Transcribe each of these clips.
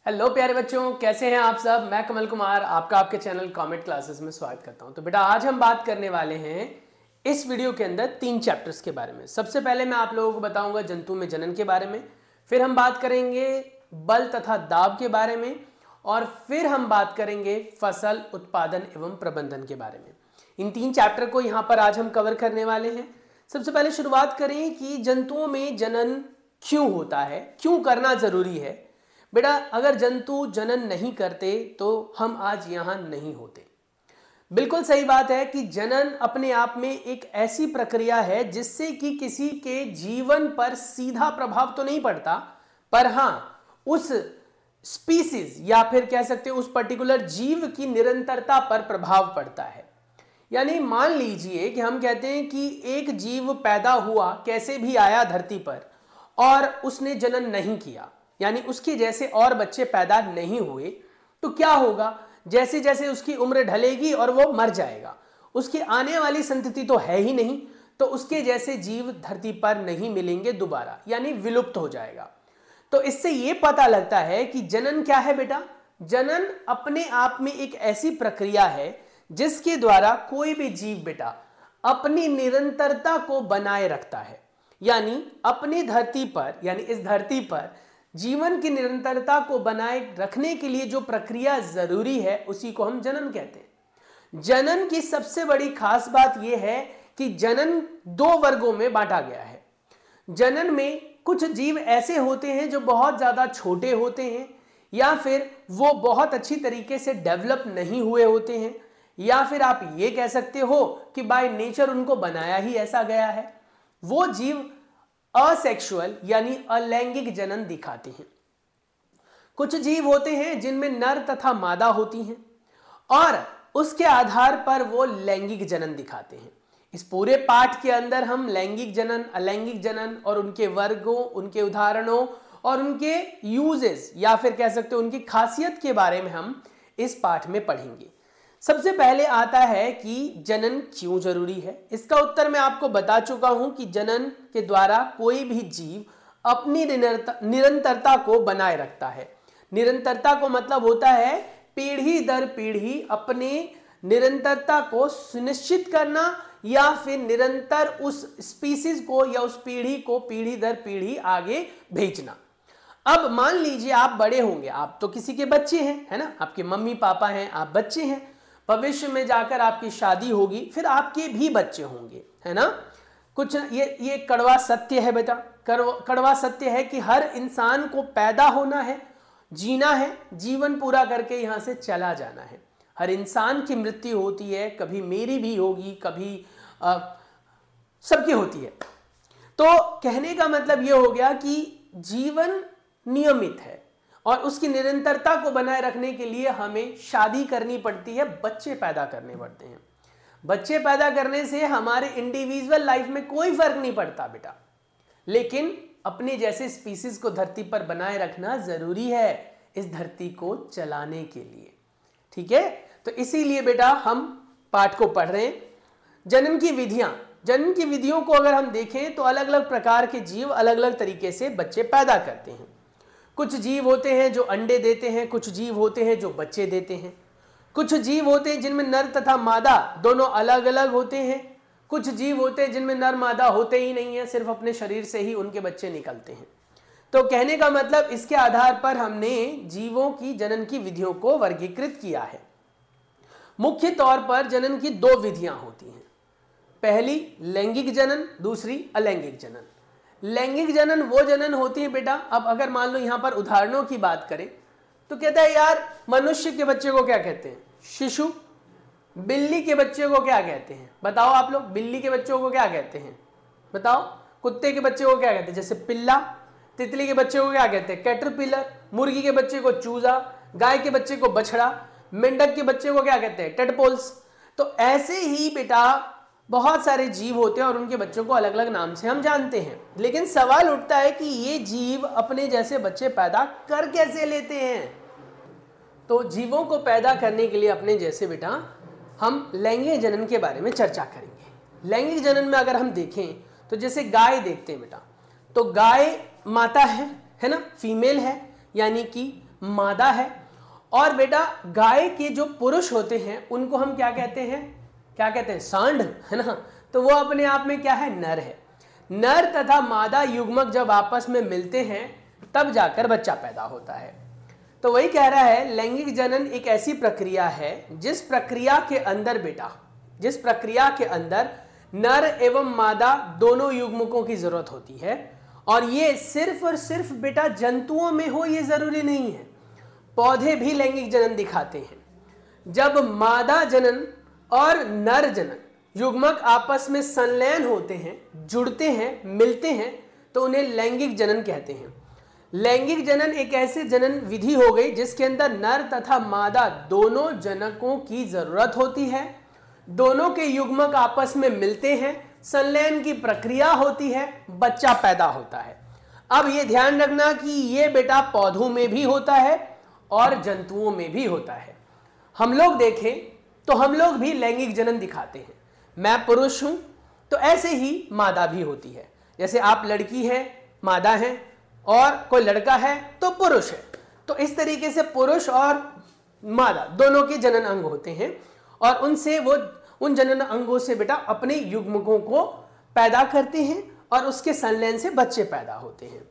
Hello प्यारे बच्चों, कैसे हैं आप सब। मैं कमल कुमार आपका आपके चैनल कॉमेट क्लासेस में स्वागत करता हूं। तो बेटा आज हम बात करने वाले हैं इस वीडियो के अंदर 3 चैप्टर्स के बारे में। सबसे पहले मैं आप लोगों को बताऊंगा जंतु में जनन के बारे में, फिर हम बात करेंगे बल तथा दाब के बारे में, और फिर हम बात करेंगे फसल उत्पादन एवं प्रबंधन के बारे में। इन 3 चैप्टर को यहाँ पर आज हम कवर करने वाले हैं। सबसे पहले शुरुआत करें कि जंतुओं में जनन क्यों होता है, क्यों करना जरूरी है। बेटा अगर जंतु जनन नहीं करते तो हम आज यहां नहीं होते। बिल्कुल सही बात है कि जनन अपने आप में एक ऐसी प्रक्रिया है जिससे कि किसी के जीवन पर सीधा प्रभाव तो नहीं पड़ता, पर हां उस स्पीसीज या फिर कह सकते हैं उस पर्टिकुलर जीव की निरंतरता पर प्रभाव पड़ता है। यानी मान लीजिए कि हम कहते हैं कि एक जीव पैदा हुआ, कैसे भी आया धरती पर, और उसने जनन नहीं किया, यानी उसके जैसे और बच्चे पैदा नहीं हुए, तो क्या होगा, जैसे जैसे उसकी उम्र ढलेगी और वो मर जाएगा, उसकी आने वाली संतति तो है ही नहीं, तो उसके जैसे जीव धरती पर नहीं मिलेंगे दोबारा, यानी विलुप्त हो जाएगा। तो इससे ये पता लगता है कि जनन क्या है बेटा। जनन अपने आप में एक ऐसी प्रक्रिया है जिसके द्वारा कोई भी जीव बेटा अपनी निरंतरता को बनाए रखता है। यानी अपनी धरती पर, यानी इस धरती पर जीवन की निरंतरता को बनाए रखने के लिए जो प्रक्रिया जरूरी है उसी को हम जनन कहते हैं। जनन की सबसे बड़ी खास बात यह है कि जनन 2 वर्गों में बांटा गया है। जनन में कुछ जीव ऐसे होते हैं जो बहुत ज्यादा छोटे होते हैं, या फिर वो बहुत अच्छी तरीके से डेवलप नहीं हुए होते हैं, या फिर आप ये कह सकते हो कि बाय नेचर उनको बनाया ही ऐसा गया है। वो जीव असेक्सुअल यानी अलैंगिक जनन दिखाते हैं। कुछ जीव होते हैं जिनमें नर तथा मादा होती हैं और उसके आधार पर वो लैंगिक जनन दिखाते हैं। इस पूरे पाठ के अंदर हम लैंगिक जनन, अलैंगिक जनन और उनके वर्गों, उनके उदाहरणों और उनके यूजेस या फिर कह सकते हैं उनकी खासियत के बारे में हम इस पाठ में पढ़ेंगे। सबसे पहले आता है कि जनन क्यों जरूरी है। इसका उत्तर मैं आपको बता चुका हूं कि जनन के द्वारा कोई भी जीव अपनी निरंतरता को बनाए रखता है। निरंतरता को मतलब होता है पीढ़ी दर पीढ़ी अपने निरंतरता को सुनिश्चित करना, या फिर निरंतर उस स्पीसीज को या उस पीढ़ी को पीढ़ी दर पीढ़ी आगे भेजना। अब मान लीजिए आप बड़े होंगे, आप तो किसी के बच्चे हैं, है ना, आपके मम्मी पापा हैं, आप बच्चे हैं, भविष्य में जाकर आपकी शादी होगी, फिर आपके भी बच्चे होंगे, है ना। कुछ ये कड़वा सत्य है बेटा, कड़वा सत्य है कि हर इंसान को पैदा होना है, जीना है, जीवन पूरा करके यहां से चला जाना है। हर इंसान की मृत्यु होती है, कभी मेरी भी होगी, कभी सबकी होती है। तो कहने का मतलब यह हो गया कि जीवन नियमित है और उसकी निरंतरता को बनाए रखने के लिए हमें शादी करनी पड़ती है, बच्चे पैदा करने पड़ते हैं। बच्चे पैदा करने से हमारे इंडिविजुअल लाइफ में कोई फर्क नहीं पड़ता बेटा, लेकिन अपने जैसे स्पीसीज को धरती पर बनाए रखना जरूरी है इस धरती को चलाने के लिए। ठीक है, तो इसीलिए बेटा हम पाठ को पढ़ रहे हैं। जनन की विधियां, जनन की विधियों को अगर हम देखें तो अलग अलग प्रकार के जीव अलग अलग तरीके से बच्चे पैदा करते हैं। कुछ जीव होते हैं जो अंडे देते हैं, कुछ जीव होते हैं जो बच्चे देते हैं, कुछ जीव होते हैं जिनमें नर तथा मादा दोनों अलग अलग होते हैं, कुछ जीव होते हैं जिनमें नर मादा होते ही नहीं है, सिर्फ अपने शरीर से ही उनके बच्चे निकलते हैं। तो कहने का मतलब इसके आधार पर हमने जीवों की जनन की विधियों को वर्गीकृत किया है। मुख्य तौर पर जनन की 2 विधियां होती हैं, पहली लैंगिक जनन, दूसरी अलैंगिक जनन। लैंगिक जनन वो जनन होती है बेटा, अब अगर मान लो यहां पर उदाहरणों की बात करें तो कहता है यार मनुष्य के बच्चे को क्या कहते हैं, शिशु। बिल्ली के बच्चे को क्या कहते हैं, बताओ आप लोग, बिल्ली के बच्चों को क्या कहते हैं बताओ। कुत्ते के बच्चे को क्या कहते हैं, जैसे पिल्ला। तितली के बच्चे को क्या कहते हैं, कैटरपिलर। मुर्गी के बच्चे को चूजा, गाय के बच्चे को बछड़ा, मेंढक के बच्चे को क्या कहते हैं, टेडपोल्स। तो ऐसे ही बेटा बहुत सारे जीव होते हैं और उनके बच्चों को अलग अलग नाम से हम जानते हैं। लेकिन सवाल उठता है कि ये जीव अपने जैसे बच्चे पैदा कर कैसे लेते हैं। तो जीवों को पैदा करने के लिए अपने जैसे बेटा हम लैंगिक जनन के बारे में चर्चा करेंगे। लैंगिक जनन में अगर हम देखें तो जैसे गाय देखते हैं बेटा, तो गाय माता है ना, फीमेल है, यानी कि मादा है। और बेटा गाय के जो पुरुष होते हैं उनको हम क्या कहते हैं, क्या कहते हैं, सांड, है ना। तो वो अपने आप में क्या है, नर है। नर तथा मादा युग्मक जब आपस में मिलते हैं तब जाकर बच्चा पैदा होता है। तो वही कह रहा है लैंगिक जनन एक ऐसी प्रक्रिया है जिस प्रक्रिया के अंदर बेटा, जिस प्रक्रिया के अंदर नर एवं मादा दोनों युग्मकों की जरूरत होती है। और ये सिर्फ और सिर्फ बेटा जंतुओं में हो ये जरूरी नहीं है, पौधे भी लैंगिक जनन दिखाते हैं। जब मादा जनन और नर जनन युग्मक आपस में संलयन होते हैं, जुड़ते हैं, मिलते हैं, तो उन्हें लैंगिक जनन कहते हैं। लैंगिक जनन एक ऐसी जनन विधि हो गई जिसके अंदर नर तथा मादा दोनों जनकों की जरूरत होती है, दोनों के युग्मक आपस में मिलते हैं, संलयन की प्रक्रिया होती है, बच्चा पैदा होता है। अब ये ध्यान रखना कि ये बेटा पौधों में भी होता है और जंतुओं में भी होता है। हम लोग देखें तो हम लोग भी लैंगिक जनन दिखाते हैं। मैं पुरुष हूं तो ऐसे ही मादा भी होती है। जैसे आप लड़की है, मादा है, और कोई लड़का है तो पुरुष है। तो इस तरीके से पुरुष और मादा दोनों के जनन अंग होते हैं और उनसे वो उन जनन अंगों से बेटा अपने युग्मकों को पैदा करते हैं और उसके संलयन से बच्चे पैदा होते हैं।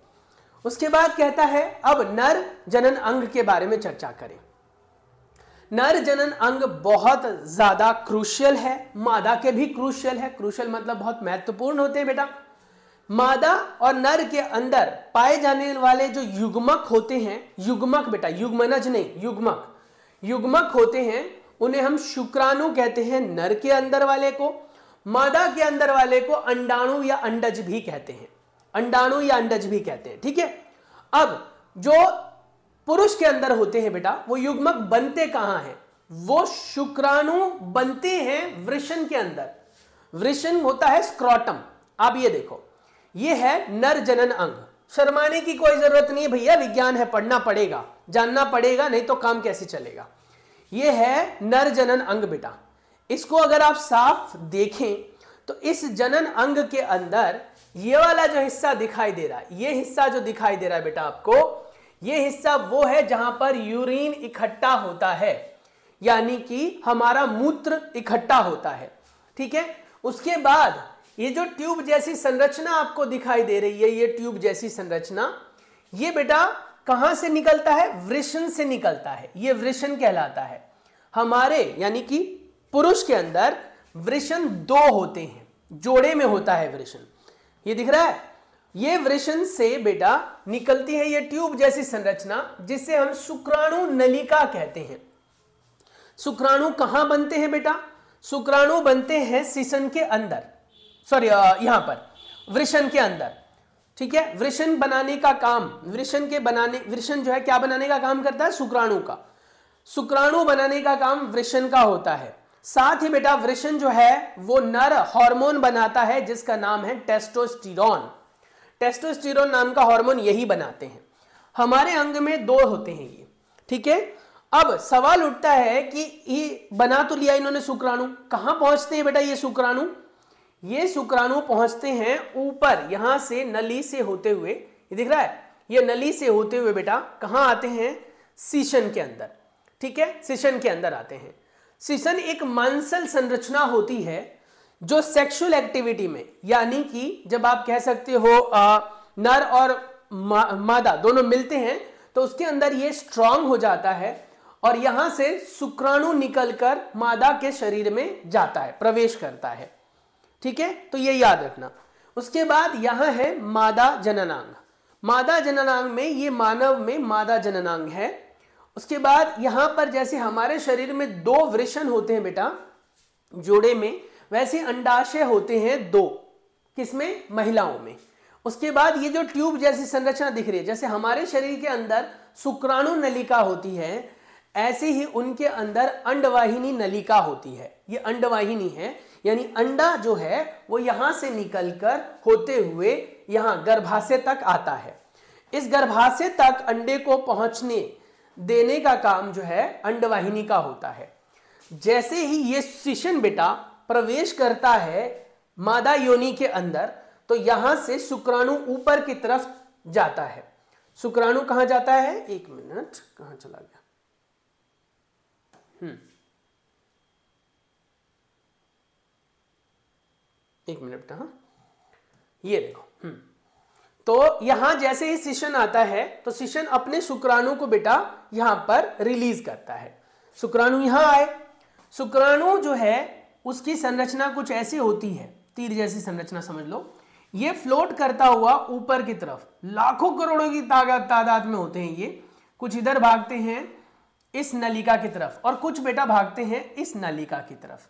उसके बाद कहता है अब नर जनन अंग के बारे में चर्चा करें। नर जनन अंग बहुत ज्यादा क्रूशियल है, मादा के भी क्रूशियल है। क्रूशियल मतलब बहुत महत्वपूर्ण होते हैं बेटा। मादा और नर के अंदर पाए जाने वाले जो युग्मक होते हैं, युग्मक बेटा, युग्मनज नहीं, युग्मक, युग्मक होते हैं, उन्हें हम शुक्राणु कहते हैं नर के अंदर वाले को। मादा के अंदर वाले को अंडाणु या अंडज भी कहते हैं, अंडाणु या अंडज भी कहते हैं, ठीक है। अब जो पुरुष के अंदर होते हैं बेटा, वो युग्मक बनते कहां हैं, वो शुक्राणु बनते हैं वृषण के अंदर। वृषण होता है स्क्रॉटम। अब ये देखो, ये है नर जनन अंग। शर्माने की कोई जरूरत नहीं है भैया, विज्ञान है, पढ़ना पड़ेगा, जानना पड़ेगा, नहीं तो काम कैसे चलेगा। ये है नर जनन अंग बेटा। इसको अगर आप साफ देखें तो इस जनन अंग के अंदर ये वाला जो हिस्सा दिखाई दे रहा है, ये हिस्सा जो दिखाई दे रहा है बेटा आपको, ये हिस्सा वो है जहां पर यूरिन इकट्ठा होता है, यानी कि हमारा मूत्र इकट्ठा होता है, ठीक है। उसके बाद ये जो ट्यूब जैसी संरचना आपको दिखाई दे रही है, ये ट्यूब जैसी संरचना, ये बेटा कहां से निकलता है, वृषण से निकलता है। ये वृषण कहलाता है। हमारे यानी कि पुरुष के अंदर वृषण दो होते हैं, जोड़े में होता है वृषण, ये दिख रहा है। ये वृषण से बेटा निकलती है ये ट्यूब जैसी संरचना, जिसे हम शुक्राणु नलिका कहते हैं। शुक्राणु कहां बनते हैं बेटा, शुक्राणु बनते हैं सिसन के अंदर, सॉरी यहां पर वृषण के अंदर, ठीक है। वृषण बनाने का काम, वृषण जो है क्या बनाने का काम करता है, शुक्राणु का। शुक्राणु बनाने का काम वृषण का होता है। साथ ही बेटा वृषण जो है वो नर हार्मोन बनाता है जिसका नाम है टेस्टोस्टेरोन। टेस्टोस्टेरोन नाम का हार्मोन यही बनाते हैं। हमारे अंग में दो होते हैं ये, ठीक है। अब सवाल उठता है कि ये बना तो लिया इन्होंने शुक्राणु, कहां पहुंचते हैं बेटा ये शुक्राणु, ये शुक्राणु पहुंचते हैं ऊपर, यहां से नली से होते हुए, ये दिख रहा है, ये नली से होते हुए बेटा कहां आते हैं, सीशन के अंदर, ठीक है। सीशन के अंदर आते हैं। सीशन एक मांसल संरचना होती है जो सेक्सुअल एक्टिविटी में, यानी कि जब आप कह सकते हो नर और मादा दोनों मिलते हैं तो उसके अंदर ये स्ट्रांग हो जाता है और यहां से शुक्राणु निकलकर मादा के शरीर में जाता है, प्रवेश करता है, ठीक है। तो ये याद रखना। उसके बाद यहां है मादा जननांग। मादा जननांग में ये मानव में मादा जननांग है। उसके बाद यहां पर जैसे हमारे शरीर में दो वृषण होते हैं बेटा जोड़े में, वैसे अंडाशय होते हैं दो, किसमें, महिलाओं में। उसके बाद ये जो ट्यूब जैसी संरचना दिख रही है, जैसे हमारे शरीर के अंदर शुक्राणु नलिका होती है, ऐसे ही उनके अंदर अंडवाहिनी नलिका होती है। ये अंडवाहिनी है, यानी अंडा जो है वो यहां से निकलकर होते हुए यहां गर्भाशय तक आता है। इस गर्भाशय तक अंडे को पहुंचने देने का काम जो है अंडवाहिनी का होता है। जैसे ही ये शिशन बेटा प्रवेश करता है मादा योनि के अंदर, तो यहां से शुक्राणु ऊपर की तरफ जाता है, शुक्राणु कहां जाता है, एक मिनट, कहां चला गया, एक मिनट, हाँ ये देखो। तो यहां जैसे ही शिशन आता है तो शिशन अपने शुक्राणु को बेटा यहां पर रिलीज करता है। शुक्राणु यहां आए, शुक्राणु जो है उसकी संरचना कुछ ऐसी होती है, तीर जैसी संरचना समझ लो। ये फ्लोट करता हुआ ऊपर की तरफ, लाखों करोड़ों की तादाद में होते हैं ये, कुछ इधर भागते हैं इस नलिका की तरफ और कुछ बेटा भागते हैं इस नलिका की तरफ।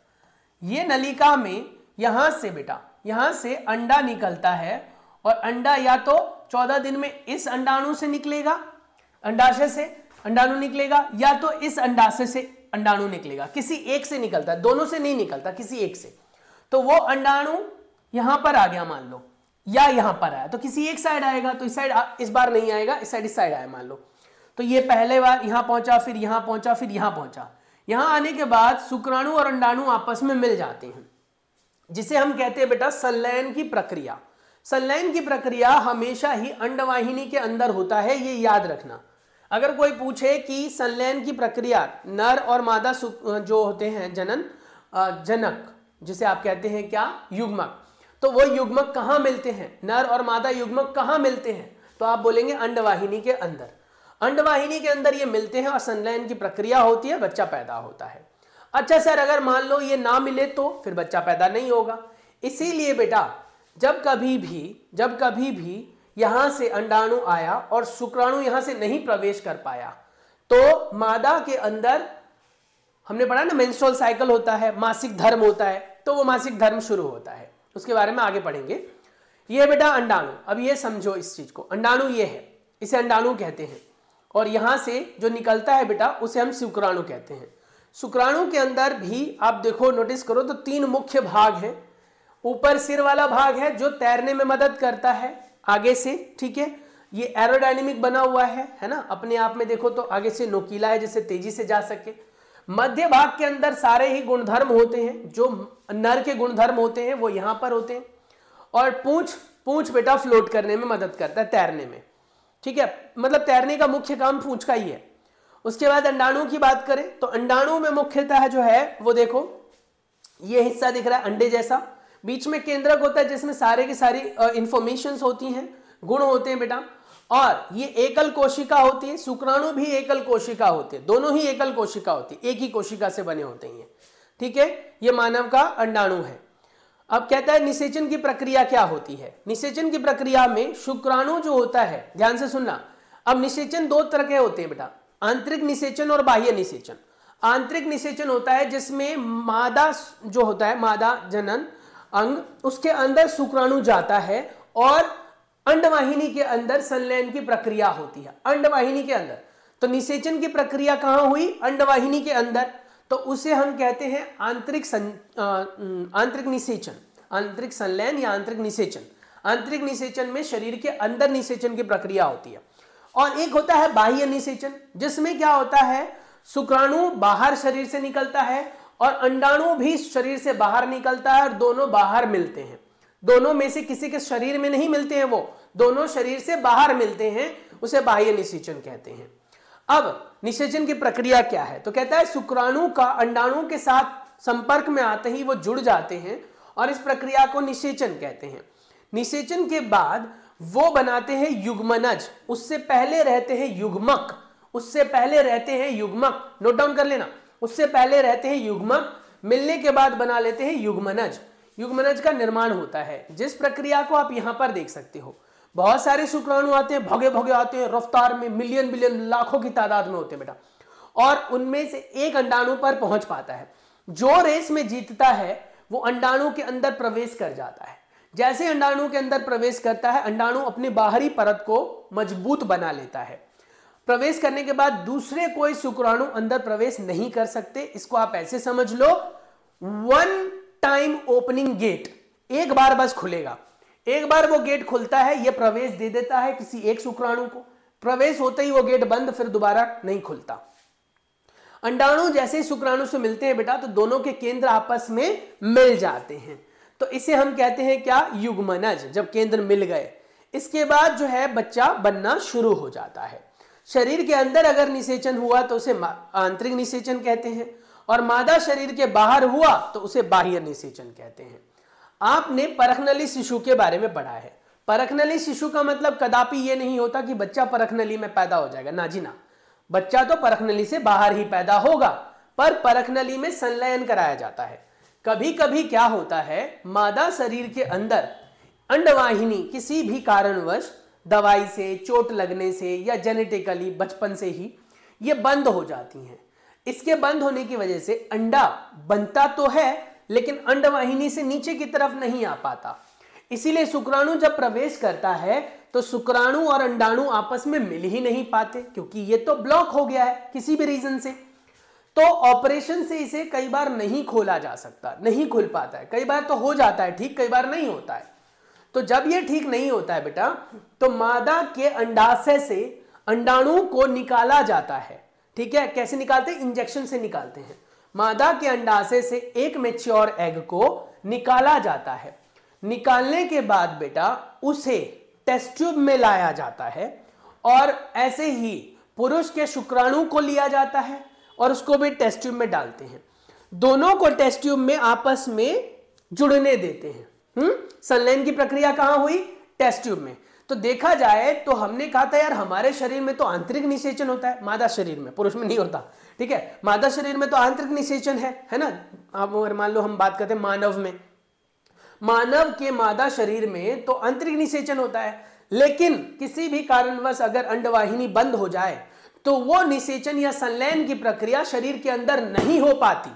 ये नलिका में यहां से बेटा, यहां से अंडा निकलता है और अंडा या तो 14 दिन में इस अंडाणु से निकलेगा, अंडाशय से अंडाणु निकलेगा, या तो इस अंडाशय से अंडाणु निकलेगा। किसी एक से निकलता है, दोनों से नहीं निकलता, किसी एक से। तो वो अंडाणु यहां पर आ गया मान लो, या यहां पर आया तो किसी एक साइड आएगा, तो इस साइड इस बार नहीं आएगा, इस साइड आया मान लो। तो ये पहले बार यहां पहुंचा, फिर यहां पहुंचा, फिर यहां पहुंचा। यहां आने के बाद शुक्राणु और अंडाणु आपस में मिल जाते हैं, जिसे हम कहते हैं बेटा संलयन की प्रक्रिया। संलयन की प्रक्रिया हमेशा ही अंडवाहिनी के अंदर होता है, ये याद रखना। अगर कोई पूछे कि संलयन की प्रक्रिया नर और मादा जो होते हैं जनक, जिसे आप कहते हैं क्या, युग्मक, तो वो युग्मक कहां मिलते हैं, नर और मादा युग्मक कहां मिलते हैं, तो आप बोलेंगे अंडवाहिनी के अंदर। अंडवाहिनी के अंदर ये मिलते हैं और संलयन की प्रक्रिया होती है, बच्चा पैदा होता है। अच्छा सर, अगर मान लो ये ना मिले तो फिर बच्चा पैदा नहीं होगा। इसीलिए बेटा जब कभी भी यहां से अंडाणु आया और शुक्राणु यहां से नहीं प्रवेश कर पाया, तो मादा के अंदर हमने पढ़ा ना मेंस्ट्रुअल साइकिल होता है, मासिक धर्म होता है, तो वो मासिक धर्म शुरू होता है, उसके बारे में आगे पढ़ेंगे। ये बेटा अंडाणु, अब ये समझो इस चीज को, अंडाणु ये है, इसे अंडाणु कहते हैं, और यहां से जो निकलता है बेटा उसे हम शुक्राणु कहते हैं। शुक्राणु के अंदर भी आप देखो, नोटिस करो तो 3 मुख्य भाग हैं। ऊपर सिर वाला भाग है जो तैरने में मदद करता है आगे से, ठीक है, ये एरोडायनेमिक बना हुआ है ना, अपने आप में देखो तो आगे से नोकीला है जिससे तेजी से जा सके। मध्य भाग के अंदर सारे ही गुणधर्म होते हैं, जो नर के गुणधर्म होते हैं वो यहां पर होते हैं, और पूंछ बेटा फ्लोट करने में मदद करता है, तैरने में, ठीक है, मतलब तैरने का मुख्य काम पूंछ का ही है। उसके बाद अंडाणु की बात करें तो अंडाणु में मुख्यतः जो है वो देखो, ये हिस्सा दिख रहा है अंडे जैसा, बीच में केंद्रक होता है जिसमें सारे की सारी इंफॉर्मेशंस होती हैं, गुण होते हैं बेटा, और ये एकल कोशिका होती है। शुक्राणु भी एकल कोशिका होते हैं, दोनों ही एकल कोशिका होती है, एक ही कोशिका से बने होते हैं, ठीक है। ये मानव का अंडाणु है। अब कहता है निषेचन की प्रक्रिया क्या होती है। निषेचन की प्रक्रिया में शुक्राणु जो होता है, ध्यान से सुनना, अब निषेचन 2 तरह के होते हैं बेटा, आंतरिक निषेचन और बाह्य निषेचन। आंतरिक निषेचन होता है जिसमें मादा जो होता है, मादा जनन अंग, उसके अंदर शुक्राणु जाता है और अंडवाहिनी के अंदर संलयन की प्रक्रिया होती है, अंडवाहिनी के अंदर। तो निषेचन की प्रक्रिया कहां हुई, अंडवाहिनी के अंदर, तो उसे हम कहते हैं आंतरिक निषेचन, आंतरिक संलयन या आंतरिक निषेचन। आंतरिक निषेचन में शरीर के अंदर निषेचन की प्रक्रिया होती है। और एक होता है बाह्य निषेचन, जिसमें क्या होता है, शुक्राणु बाहर शरीर से निकलता है और अंडाणु भी शरीर से बाहर निकलता है और दोनों बाहर मिलते हैं। दोनों में से किसी के शरीर में नहीं मिलते हैं, वो दोनों शरीर से बाहर मिलते हैं, उसे बाह्य निषेचन कहते हैं। अब निषेचन की प्रक्रिया क्या है, तो कहता है शुक्राणु का अंडाणु के साथ संपर्क में आते ही वो जुड़ जाते हैं और इस प्रक्रिया को निषेचन कहते हैं। निषेचन के बाद वो बनाते हैं युग्मनज, उससे पहले रहते हैं युग्मक, उससे पहले रहते हैं युग्मक, नोट डाउन कर लेना, उससे पहले रहते हैं युग्मक, मिलने के बाद बना लेते हैं युग्मनज। युग्मनज का निर्माण होता है, जिस प्रक्रिया को आप यहां पर देख सकते हो। बहुत सारे शुक्राणु आते हैं, भगे भगे आते हैं, रफ्तार में मिलियन बिलियन लाखों की तादाद में होते हैं बेटा, और उनमें से एक अंडाणु पर पहुंच पाता है। जो रेस में जीतता है वो अंडाणु के अंदर प्रवेश कर जाता है। जैसे अंडाणु के अंदर प्रवेश करता है, अंडाणु अपनी बाहरी परत को मजबूत बना लेता है। प्रवेश करने के बाद दूसरे कोई शुक्राणु अंदर प्रवेश नहीं कर सकते। इसको आप ऐसे समझ लो, 1 टाइम ओपनिंग गेट, एक बार बस खुलेगा, एक बार वो गेट खुलता है, ये प्रवेश दे देता है किसी एक शुक्राणु को, प्रवेश होते ही वो गेट बंद, फिर दोबारा नहीं खुलता। अंडाणु जैसे ही शुक्राणु से मिलते हैं बेटा, तो दोनों के केंद्र आपस में मिल जाते हैं, तो इसे हम कहते हैं क्या, युग्मनज। जब केंद्र मिल गए, इसके बाद जो है बच्चा बनना शुरू हो जाता है। शरीर के अंदर अगर निषेचन हुआ तो उसे आंतरिक निषेचन कहते हैं, और मादा शरीर के बाहर हुआ तो उसे बाह्य निषेचन कहते हैं। आपने परखनली शिशु के बारे में पढ़ा है। परखनली शिशु का मतलब कदापि यह नहीं होता कि बच्चा परखनली में पैदा हो जाएगा, ना जी ना। बच्चा तो परखनली से बाहर ही पैदा होगा, पर परखनली में संलयन कराया जाता है। कभी कभी क्या होता है, मादा शरीर के अंदर अंडवाहिनी किसी भी कारणवश दवाई से, चोट लगने से या जेनेटिकली बचपन से ही ये बंद हो जाती हैं। इसके बंद होने की वजह से अंडा बनता तो है लेकिन अंडवाहिनी से नीचे की तरफ नहीं आ पाता। इसीलिए शुक्राणु जब प्रवेश करता है तो शुक्राणु और अंडाणु आपस में मिल ही नहीं पाते, क्योंकि ये तो ब्लॉक हो गया है किसी भी रीजन से। तो ऑपरेशन से इसे कई बार नहीं खोला जा सकता, नहीं खुल पाता है। कई बार तो हो जाता है ठीक, कई बार नहीं होता है। तो जब ये ठीक नहीं होता है बेटा, तो मादा के अंडाशय से अंडाणु को निकाला जाता है। ठीक है, कैसे निकालते हैं? इंजेक्शन से निकालते हैं। मादा के अंडाशय से एक मैच्योर एग को निकाला जाता है। निकालने के बाद बेटा उसे टेस्ट ट्यूब में लाया जाता है, और ऐसे ही पुरुष के शुक्राणु को लिया जाता है और उसको भी टेस्ट ट्यूब में डालते हैं। दोनों को टेस्ट ट्यूब में आपस में जुड़ने देते हैं। संलयन की प्रक्रिया कहां हुई? टेस्ट ट्यूब में। तो देखा जाए तो हमने कहा था यार हमारे शरीर में तो आंतरिक निषेचन होता है, मादा शरीर में, पुरुष में नहीं होता। ठीक है, मादा शरीर में तो आंतरिक निषेचन है ना। अब अगर मान लो हम बात करते हैं मानव में, मानव के मादा शरीर में तो आंतरिक निषेचन होता है, लेकिन किसी भी कारणवश अगर अंडवाहिनी बंद हो जाए तो वो निषेचन या संलयन की प्रक्रिया शरीर के अंदर नहीं हो पाती।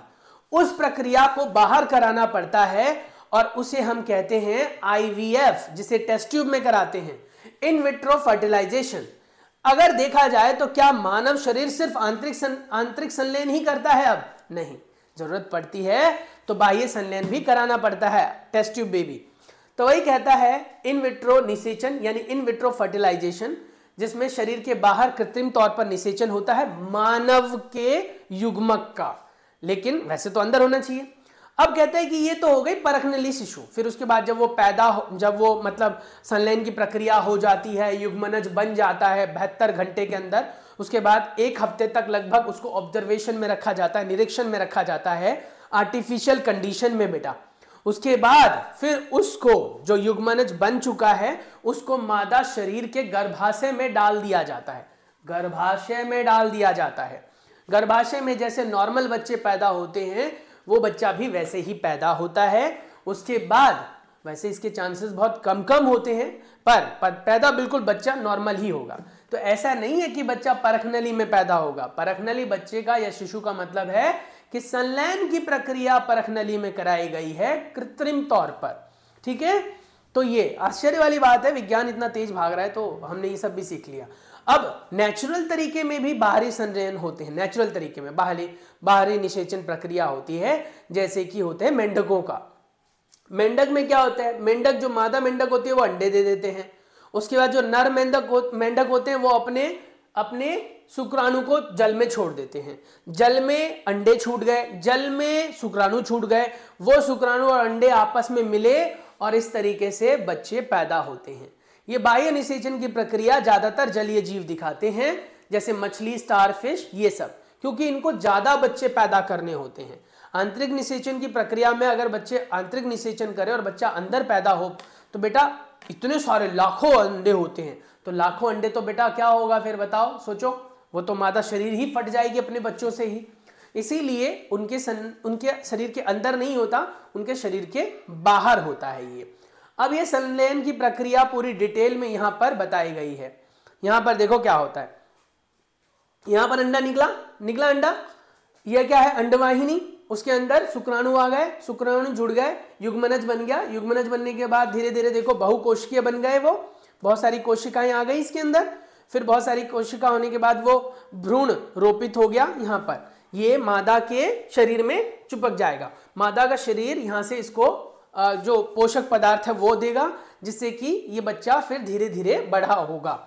उस प्रक्रिया को बाहर कराना पड़ता है और उसे हम कहते हैं IVF, जिसे टेस्ट ट्यूब में कराते हैं, इन विट्रो फर्टिलाइजेशन। अगर देखा जाए तो क्या मानव शरीर सिर्फ आंतरिक संलयन ही करता है? अब नहीं, जरूरत पड़ती है तो बाह्य संलयन भी कराना पड़ता है, टेस्ट ट्यूब बेबी। तो वही कहता है इन विट्रो निषेचन यानी इन विट्रो फर्टिलाइजेशन, जिसमें शरीर के बाहर कृत्रिम तौर पर निषेचन होता है मानव के युग्मक का, लेकिन वैसे तो अंदर होना चाहिए। अब कहते हैं कि ये तो हो गई परखनली शिशु। फिर उसके बाद जब वो मतलब संलयन की प्रक्रिया हो जाती है, युग्मनज बन जाता है 72 घंटे के अंदर, उसके बाद 1 हफ्ते तक लगभग उसको ऑब्जर्वेशन में रखा जाता है, निरीक्षण में रखा जाता है, आर्टिफिशियल कंडीशन में बेटा। उसके बाद फिर उसको जो युग्मनज बन चुका है उसको मादा शरीर के गर्भाशय में डाल दिया जाता है। गर्भाशय में डाल दिया जाता है। गर्भाशय में जैसे नॉर्मल बच्चे पैदा होते हैं वो बच्चा भी वैसे ही पैदा होता है। उसके बाद वैसे इसके चांसेस बहुत कम होते हैं, पर पैदा बिल्कुल बच्चा नॉर्मल ही होगा। तो ऐसा नहीं है कि बच्चा परखनली में पैदा होगा। परखनली बच्चे का या शिशु का मतलब है कि संलयन की प्रक्रिया परखनली में कराई गई है कृत्रिम तौर पर। ठीक है, तो ये आश्चर्य वाली बात है, विज्ञान इतना तेज भाग रहा है तो हमने ये सब भी सीख लिया। अब नेचुरल तरीके में भी बाहरी संलयन होते हैं। नेचुरल तरीके में बाहरी निषेचन प्रक्रिया होती है, जैसे कि होते हैं मेंढकों का। मेंढक में क्या होता है, मेंढक जो मादा मेंढक होती है वो अंडे दे देते हैं। उसके बाद जो नर मेंढक होते हैं वो अपने शुक्राणु को जल में छोड़ देते हैं। जल में अंडे छूट गए, जल में शुक्राणु छूट गए, वो शुक्राणु और अंडे आपस में मिले और इस तरीके से बच्चे पैदा होते हैं। ये बाह्य निषेचन की प्रक्रिया ज्यादातर जलीय जीव दिखाते हैं, जैसे मछली, स्टारफिश, ये सब, क्योंकि इनको ज्यादा बच्चे पैदा करने होते हैं। आंतरिक निषेचन की प्रक्रिया में अगर बच्चे आंतरिक निषेचन करें और बच्चा अंदर पैदा हो तो बेटा इतने सारे लाखों अंडे होते हैं, तो लाखों अंडे तो बेटा क्या होगा फिर बताओ, सोचो, वो तो मादा शरीर ही फट जाएगी अपने बच्चों से ही। इसीलिए उनके शरीर के अंदर नहीं होता, उनके शरीर के बाहर होता है ये। अब ये संलयन की प्रक्रिया पूरी डिटेल में यहां पर बताई गई है। यहां पर देखो क्या होता है, यहां पर अंडा निकला अंडा, यह क्या है, अंडवाहिनी, उसके अंदर शुक्राणु आ गए, शुक्राणु जुड़ गए, युग्मनज बन गया, युग्मनज बनने के बाद धीरे धीरे देखो बहुकोशिकीय बन गए, वो बहुत सारी कोशिकाएं आ गई इसके अंदर। फिर बहुत सारी कोशिका होने के बाद वो भ्रूण रोपित हो गया, यहाँ पर ये मादा के शरीर में चिपक जाएगा। मादा का शरीर यहाँ से इसको जो पोषक पदार्थ है वो देगा, जिससे कि ये बच्चा फिर धीरे धीरे बड़ा होगा।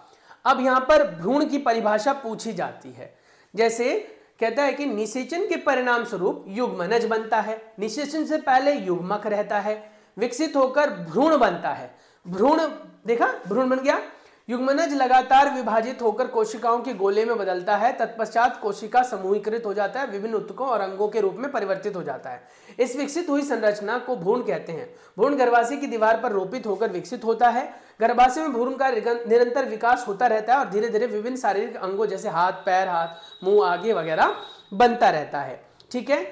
अब यहाँ पर भ्रूण की परिभाषा पूछी जाती है, जैसे कहता है कि निषेचन के परिणाम स्वरूप युग्मनज बनता है। निषेचन से पहले युग्मक रहता है, विकसित होकर भ्रूण बनता है। भ्रूण, देखा भ्रूण बन गया। युग्मनज लगातार विभाजित होकर कोशिकाओं के गोले में बदलता है, तत्पश्चात कोशिका समूहीकृत हो जाता है, विभिन्न ऊतकों और अंगों के रूप में परिवर्तित हो जाता है। इस विकसित हुई संरचना को भ्रूण कहते हैं। भ्रूण गर्भाशय की दीवार पर रोपित होकर विकसित होता है। गर्भाशय में भ्रूण का निरंतर विकास होता रहता है और धीरे धीरे विभिन्न शारीरिक अंगों जैसे हाथ, पैर, हाथ, मुंह आगे वगैरह बनता रहता है। ठीक है,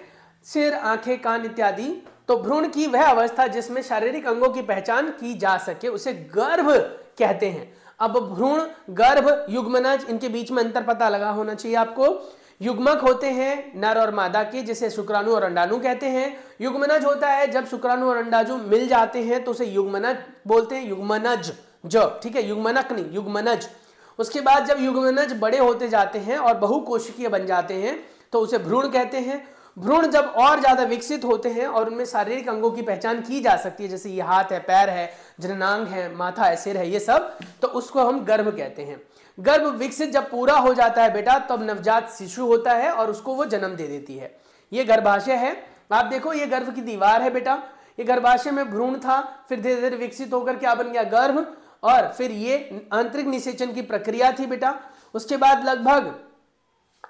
सिर, आंखें, कान इत्यादि। तो भ्रूण की वह अवस्था जिसमें शारीरिक अंगों की पहचान की जा सके उसे गर्भ कहते हैं। अब भ्रूण, गर्भ, युग्मनज, इनके बीच में अंतर पता लगा होना चाहिए आपको। युग्मक होते हैं नर और मादा के, जिसे शुक्राणु और अंडाणु कहते हैं। युग्मनज होता है जब शुक्राणु और अंडाणु मिल जाते हैं तो उसे युग्मनज बोलते हैं, युग्मनज ठीक है, युग्मनक नहीं, युग्मनज। उसके बाद जब युग्मनज बड़े होते जाते हैं और बहुकोशिकीय बन जाते हैं तो उसे भ्रूण कहते हैं। भ्रूण जब और ज्यादा विकसित होते हैं और उनमें शारीरिक अंगों की पहचान की जा सकती है, जैसे ये हाथ है, पैर है, जननांग है, माथा है, सिर है, ये सब, तो उसको हम गर्भ कहते हैं। गर्भ विकसित जब पूरा हो जाता है बेटा, तब नवजात शिशु होता है और उसको वो जन्म दे देती है। ये गर्भाशय है। आप देखो ये गर्भ की दीवार है बेटा, ये गर्भाशय में भ्रूण था, फिर धीरे धीरे विकसित होकर क्या बन गया, गर्भ, और फिर ये आंतरिक निषेचन की प्रक्रिया थी बेटा। उसके बाद लगभग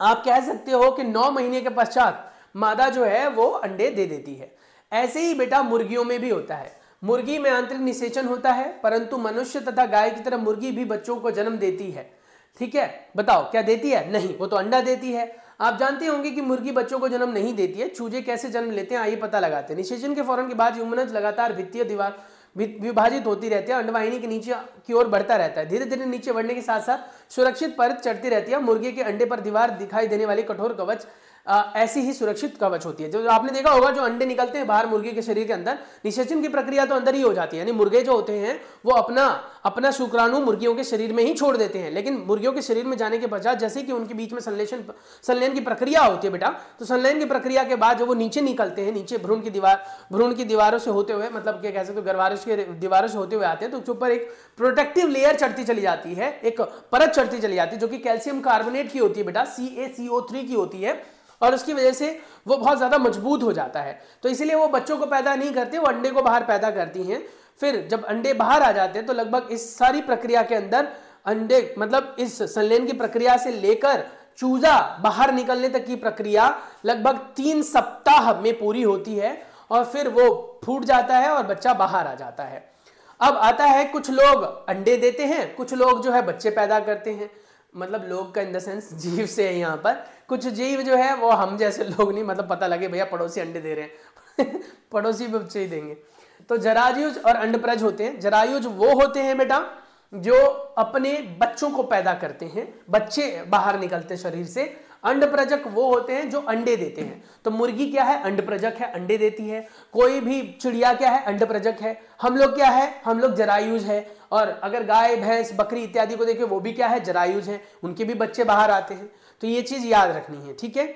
आप कह सकते हो कि 9 महीने के पश्चात मादा जो है वो अंडे दे देती है। ऐसे ही बेटा मुर्गियों में भी होता है। मुर्गी में आंतरिक निषेचन होता है, परंतु मनुष्य तथा गाय की तरह मुर्गी भी बच्चों को जन्म देती है। ठीक है, बताओ क्या देती है? नहीं, वो तो अंडा देती है। आप जानते होंगे कि मुर्गी बच्चों को जन्म नहीं देती है। चूजे कैसे जन्म लेते हैं आइए पता लगाते हैं। निषेचन के फौरन के बाद युग्मनज लगातार भित्तीय दीवार विभाजित होती रहती है, अंडवाहिनी के नीचे की ओर बढ़ता रहता है। धीरे धीरे नीचे बढ़ने के साथ साथ सुरक्षित परत चढ़ती रहती है। मुर्गे के अंडे पर दीवार दिखाई देने वाली कठोर कवच ऐसी ही सुरक्षित कवच होती है। जो आपने देखा होगा जो अंडे निकलते हैं बाहर मुर्गे के शरीर के अंदर, निषेचन की प्रक्रिया तो अंदर ही हो जाती है। यानी मुर्गे जो होते हैं वो अपना शुक्राणु मुर्गियों के शरीर में ही छोड़ देते हैं, लेकिन मुर्गियों के शरीर में जाने के पश्चात जैसे कि उनके बीच में संलयन की प्रक्रिया होती है बेटा, तो संलयन की प्रक्रिया के बाद जो वो नीचे निकलते हैं, नीचे भ्रूण की दीवारों से होते हुए, मतलब क्या कह सकते हो, गर्भाशय की दीवारों से होते हुए आते हैं, तो उसके ऊपर एक प्रोटेक्टिव लेयर चढ़ती चली जाती है, एक परत चढ़ती चली जाती है जो कि कैल्शियम कार्बोनेट की होती है बेटा, CaCO3 की होती है, और उसकी वजह से वो बहुत ज्यादा मजबूत हो जाता है। तो इसीलिए वो बच्चों को पैदा नहीं करते, वो अंडे को बाहर पैदा करती हैं। फिर जब अंडे बाहर आ जाते हैं तो लगभग इस सारी प्रक्रिया के अंदर अंडे, मतलब इस संलयन की प्रक्रिया से लेकर चूजा बाहर निकलने तक की प्रक्रिया लगभग 3 सप्ताह में पूरी होती है और फिर वो फूट जाता है और बच्चा बाहर आ जाता है। अब आता है, कुछ लोग अंडे देते हैं, कुछ लोग जो है बच्चे पैदा करते हैं। मतलब लोग का इन द सेंस जीव से है यहाँ पर। कुछ जीव जो है वो हम जैसे लोग नहीं, मतलब पता लगे भैया पड़ोसी अंडे दे रहे हैं पड़ोसी बच्चे ही देंगे। तो जरायुज और अंडप्रज होते हैं। जरायुज वो होते हैं बेटा जो अपने बच्चों को पैदा करते हैं, बच्चे बाहर निकलते हैं शरीर से। अंडप्रजक वो होते हैं जो अंडे देते हैं। तो मुर्गी क्या है? अंडप्रजक है, अंडे देती है। कोई भी चिड़िया क्या है? अंडप्रजक है। हम लोग क्या है? हम लोग जरायुज है। और अगर गाय, भैंस, बकरी इत्यादि को देखें वो भी क्या है? जरायुज है, उनके भी बच्चे बाहर आते हैं। तो ये चीज याद रखनी है, ठीक है।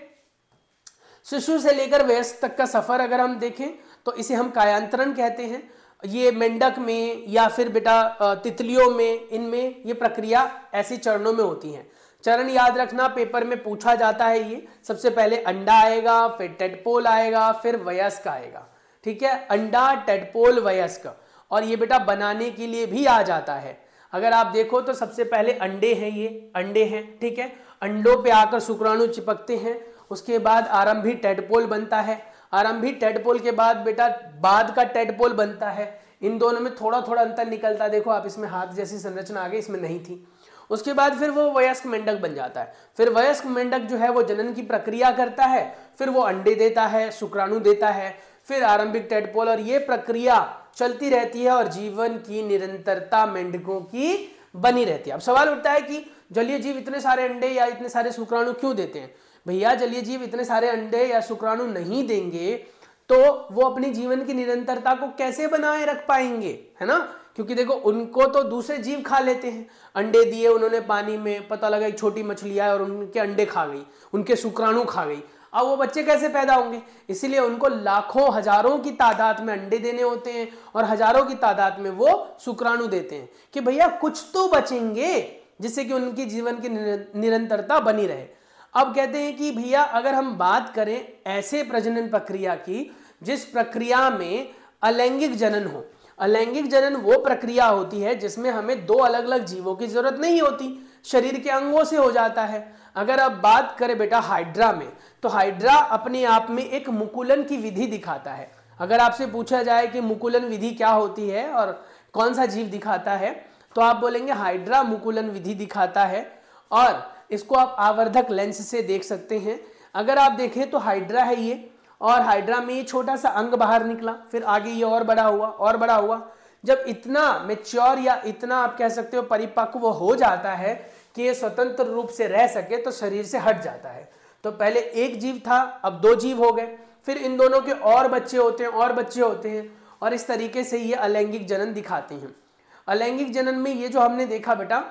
शिशु से लेकर वयस्क तक का सफर अगर हम देखें तो इसे हम कायांतरण कहते हैं। ये मेंढक में या फिर बेटा तितलियों में, इनमें ये प्रक्रिया ऐसी चरणों में होती है। चरण याद रखना, पेपर में पूछा जाता है। ये सबसे पहले अंडा आएगा, फिर टेडपोल आएगा, फिर वयस्क आएगा, ठीक है। अंडा, टेडपोल, वयस्क। और ये बेटा बनाने के लिए भी आ जाता है। अगर आप देखो तो सबसे पहले अंडे हैं, ये अंडे हैं, ठीक है। अंडों पे आकर शुक्राणु चिपकते हैं, उसके बाद आरंभी टेडपोल बनता है। आरंभी टेडपोल के बाद बेटा बाद का टेडपोल बनता है। इन दोनों में थोड़ा थोड़ा अंतर निकलता है। देखो आप, इसमें हाथ जैसी संरचना आ गई, इसमें नहीं थी। उसके बाद फिर वो वयस्क मेंढक बन जाता है। फिर वयस्क मेंढक जो है वो जनन की प्रक्रिया करता है, फिर वो अंडे देता है, शुक्राणु देता है, फिर आरंभिक टेडपोल, और ये प्रक्रिया चलती रहती है और जीवन की निरंतरता मेंढकों की बनी रहती है। अब सवाल उठता है कि जलीय जीव इतने सारे अंडे या इतने सारे शुक्राणु क्यों देते हैं? भैया जलीय जीव इतने सारे अंडे या शुक्राणु नहीं देंगे तो वो अपनी जीवन की निरंतरता को कैसे बनाए रख पाएंगे, है ना। क्योंकि देखो उनको तो दूसरे जीव खा लेते हैं। अंडे दिए उन्होंने पानी में, पता लगा एक छोटी मछली आई और उनके अंडे खा गई, उनके शुक्राणु खा गई। अब वो बच्चे कैसे पैदा होंगे? इसीलिए उनको लाखों हजारों की तादाद में अंडे देने होते हैं और हजारों की तादाद में वो शुक्राणु देते हैं कि भैया कुछ तो बचेंगे जिससे कि उनकी जीवन की निरंतरता बनी रहे। अब कहते हैं कि भैया अगर हम बात करें ऐसे प्रजनन प्रक्रिया की जिस प्रक्रिया में अलैंगिक जनन हो, अलैंगिक जनन वो प्रक्रिया होती है जिसमें हमें दो अलग अलग जीवों की जरूरत नहीं होती, शरीर के अंगों से हो जाता है। अगर आप बात करें बेटा हाइड्रा में, तो हाइड्रा अपने आप में एक मुकुलन की विधि दिखाता है। अगर आपसे पूछा जाए कि मुकुलन विधि क्या होती है और कौन सा जीव दिखाता है, तो आप बोलेंगे हाइड्रा मुकुलन विधि दिखाता है, और इसको आप आवर्धक लेंस से देख सकते हैं। अगर आप देखें तो हाइड्रा है ये, और हाइड्रा में ये छोटा सा अंग बाहर निकला, फिर आगे ये और बड़ा हुआ और बड़ा हुआ। जब इतना मैच्योर या इतना आप कह सकते हो परिपक्व हो जाता है कि ये स्वतंत्र रूप से रह सके, तो शरीर से हट जाता है। तो पहले एक जीव था, अब दो जीव हो गए, फिर इन दोनों के और बच्चे होते हैं और बच्चे होते हैं, और इस तरीके से ये अलैंगिक जनन दिखाते हैं। अलैंगिक जनन में ये जो हमने देखा बेटा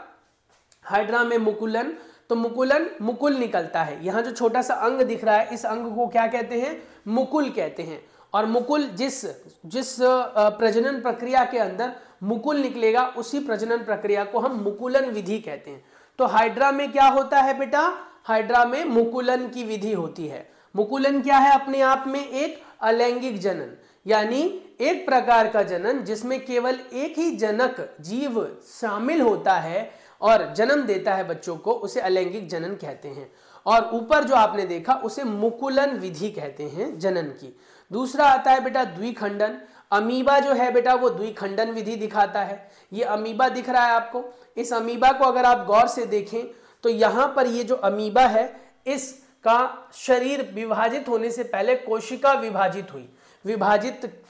हाइड्रा में मुकुलन, तो मुकुलन मुकुल निकलता है। यहाँ जो छोटा सा अंग दिख रहा है, इस अंग को क्या कहते हैं? मुकुल कहते हैं। और मुकुल जिस प्रजनन प्रक्रिया के अंदर मुकुल निकलेगा, उसी प्रजनन प्रक्रिया को हम मुकुलन विधि कहते हैं। तो हाइड्रा में क्या होता है बेटा? हाइड्रा में मुकुलन की विधि होती है। मुकुलन क्या है? अपने आप में एक अलैंगिक जनन, यानी एक प्रकार का जनन जिसमें केवल एक ही जनक जीव शामिल होता है और जन्म देता है बच्चों को, उसे अलैंगिक जनन कहते हैं। और ऊपर जो आपने देखा उसे मुकुलन विधि कहते हैं जनन की। दूसरा आता है बेटा द्विखंडन। अमीबा जो है बेटा वो द्विखंडन विधि दिखाता है। ये अमीबा दिख रहा है आपको, इस अमीबा को अगर आप गौर से देखें तो यहाँ पर ये जो अमीबा है, इसका शरीर विभाजित होने से पहले कोशिका विभाजित हुई,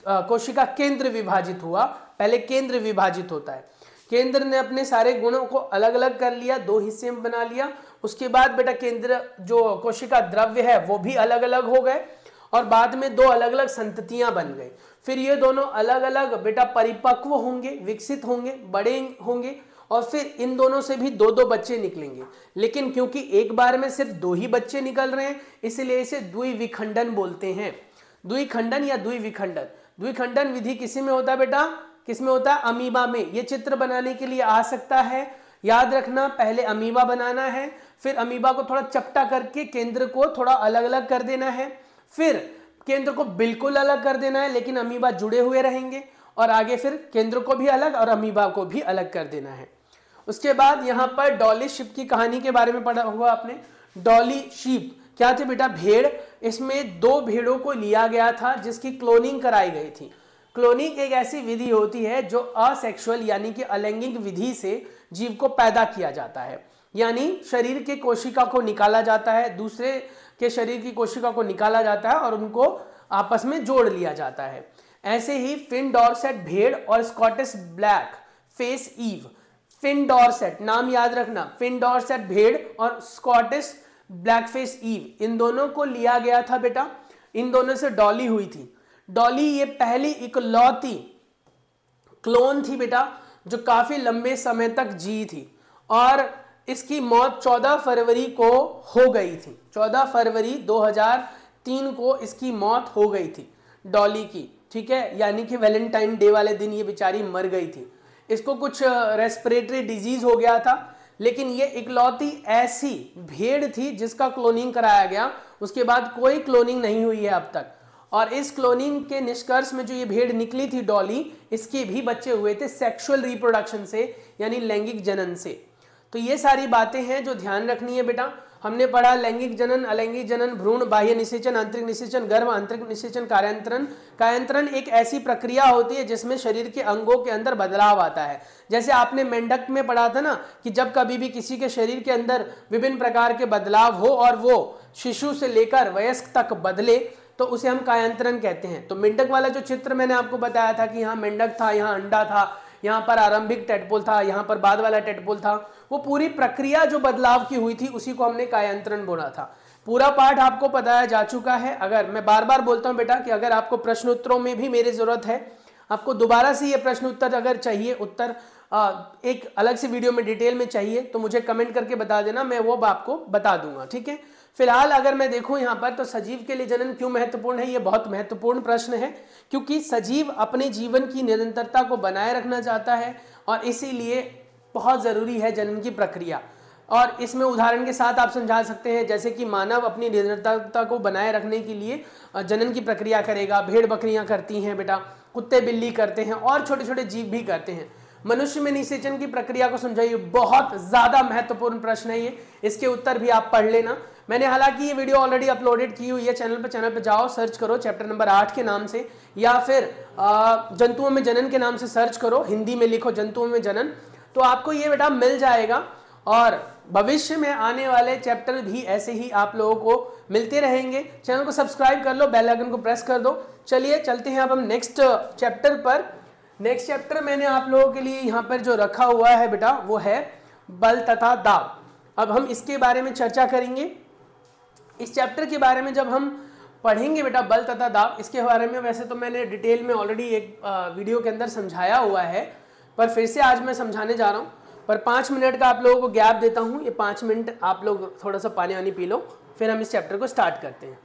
कोशिका केंद्र विभाजित हुआ। पहले केंद्र विभाजित होता है, केंद्र ने अपने सारे गुणों को अलग अलग कर लिया, दो हिस्से में बना लिया। उसके बाद बेटा केंद्र जो कोशिका द्रव्य है वो भी अलग अलग हो गए, और बाद में दो अलग अलग संततियां बन गई। फिर ये दोनों अलग अलग बेटा परिपक्व होंगे, विकसित होंगे, बड़े होंगे, और फिर इन दोनों से भी दो दो बच्चे निकलेंगे। लेकिन क्योंकि एक बार में सिर्फ दो ही बच्चे निकल रहे हैं, इसलिए इसे द्विविखंडन बोलते हैं। द्विखंडन या द्विविखंडन। द्विखंडन विधि किसी में होता है बेटा? किसमें होता है? अमीबा में। ये चित्र बनाने के लिए आ सकता है, याद रखना, पहले अमीबा बनाना है, फिर अमीबा को थोड़ा चपटा करके केंद्र को थोड़ा अलग अलग कर देना है, फिर केंद्र को बिल्कुल अलग कर देना है, लेकिन अमीबा जुड़े हुए रहेंगे, और आगे फिर केंद्र को भी अलग और अमीबा को भी अलग कर देना है। उसके बाद यहाँ पर डॉली शीप की कहानी के बारे में पढ़ा हुआ आपने। डॉली शीप क्या थे बेटा? भेड़। इसमें दो भेड़ों को लिया गया था जिसकी क्लोनिंग कराई गई थी। क्लोनिंग एक ऐसी विधि होती है जो असेक्सुअल यानी कि अलैंगिक विधि से जीव को पैदा किया जाता है, यानी शरीर के कोशिका को निकाला जाता है, दूसरे के शरीर की कोशिका को निकाला जाता है और उनको आपस में जोड़ लिया जाता है। ऐसे ही फिन डॉर्सेट भेड़ और Scottish black face ewe, Finn Dorset नाम याद रखना, फिन डॉर्सेट भेड़ और स्कॉटिश ब्लैक फेस ईव, इन दोनों को लिया गया था बेटा। इन दोनों से डॉली हुई थी। डॉली ये पहली इकलौती क्लोन थी बेटा जो काफी लंबे समय तक जी थी, और इसकी मौत 14 फरवरी को हो गई थी। 14 फरवरी 2003 को इसकी मौत हो गई थी डॉली की, ठीक है, यानी कि वैलेंटाइन डे वाले दिन ये बेचारी मर गई थी। इसको कुछ रेस्पिरेटरी डिजीज हो गया था, लेकिन ये इकलौती ऐसी भेड़ थी जिसका क्लोनिंग कराया गया। उसके बाद कोई क्लोनिंग नहीं हुई है अब तक, और इस क्लोनिंग के निष्कर्ष में जो ये भेड़ निकली थी डॉली, इसके भी बच्चे हुए थे सेक्सुअल रिप्रोडक्शन से, यानी लैंगिक जनन से। तो ये सारी बातें हैं जो ध्यान रखनी है बेटा। हमने पढ़ा लैंगिक जनन, अलैंगिक जनन, भ्रूण, बाह्य निषेचन, आंतरिक निषेचन, गर्भ, आंतरिक निषेचन, कार्यांतरण। कार्यांतरण एक ऐसी प्रक्रिया होती है जिसमें शरीर के अंगों के अंदर बदलाव आता है। जैसे आपने मेंढक में पढ़ा था ना कि जब कभी भी किसी के शरीर के अंदर विभिन्न प्रकार के बदलाव हो और वो शिशु से लेकर वयस्क तक बदले, तो उसे हम कायांतरण कहते हैं। तो मेंढक वाला जो चित्र मैंने आपको बताया था कि यहाँ मेंढक था, यहाँ अंडा था, यहाँ पर आरंभिक टेडपोल था, यहाँ पर बाद वाला टेडपोल था, वो पूरी प्रक्रिया जो बदलाव की हुई थी उसी को हमने कायांतरण बोला था। पूरा पाठ आपको बताया जा चुका है। अगर मैं बार बार बोलता हूँ बेटा कि अगर आपको प्रश्न उत्तरों में भी मेरी जरूरत है, आपको दोबारा से ये प्रश्न उत्तर अगर चाहिए, उत्तर एक अलग से वीडियो में डिटेल में चाहिए, तो मुझे कमेंट करके बता देना, मैं वो आपको बता दूंगा, ठीक है। फिलहाल अगर मैं देखूं यहाँ पर, तो सजीव के लिए जनन क्यों महत्वपूर्ण है? ये बहुत महत्वपूर्ण प्रश्न है, क्योंकि सजीव अपने जीवन की निरंतरता को बनाए रखना चाहता है, और इसीलिए बहुत जरूरी है जनन की प्रक्रिया। और इसमें उदाहरण के साथ आप समझा सकते हैं, जैसे कि मानव अपनी निरंतरता को बनाए रखने के लिए जनन की प्रक्रिया करेगा, भेड़ बकरियां करती हैं बेटा, कुत्ते बिल्ली करते हैं और छोटे छोटे जीव भी करते हैं। मनुष्य में निषेचन की प्रक्रिया को समझाइए। बहुत ज्यादा महत्वपूर्ण प्रश्न है ये, इसके उत्तर भी आप पढ़ लेना। मैंने हालांकि ये वीडियो ऑलरेडी अपलोडेड की हुई है चैनल पे जाओ, सर्च करो चैप्टर नंबर 8 के नाम से, या फिर जंतुओं में जनन के नाम से सर्च करो, हिंदी में लिखो जंतुओं में जनन, तो आपको ये बेटा मिल जाएगा। और भविष्य में आने वाले चैप्टर भी ऐसे ही आप लोगों को मिलते रहेंगे। चैनल को सब्सक्राइब कर लो, बेल आइकन को प्रेस कर दो। चलिए चलते हैं अब हम नेक्स्ट चैप्टर पर। नेक्स्ट चैप्टर मैंने आप लोगों के लिए यहाँ पर जो रखा हुआ है बेटा वो है बल तथा दाब। अब हम इसके बारे में चर्चा करेंगे। इस चैप्टर के बारे में जब हम पढ़ेंगे बेटा बल तथा दाब, इसके बारे में वैसे तो मैंने डिटेल में ऑलरेडी एक वीडियो के अंदर समझाया हुआ है, पर फिर से आज मैं समझाने जा रहा हूँ। पर 5 मिनट का आप लोगों को गैप देता हूँ, ये 5 मिनट आप लोग थोड़ा सा पानी वानी पी लो, फिर हम इस चैप्टर को स्टार्ट करते हैं।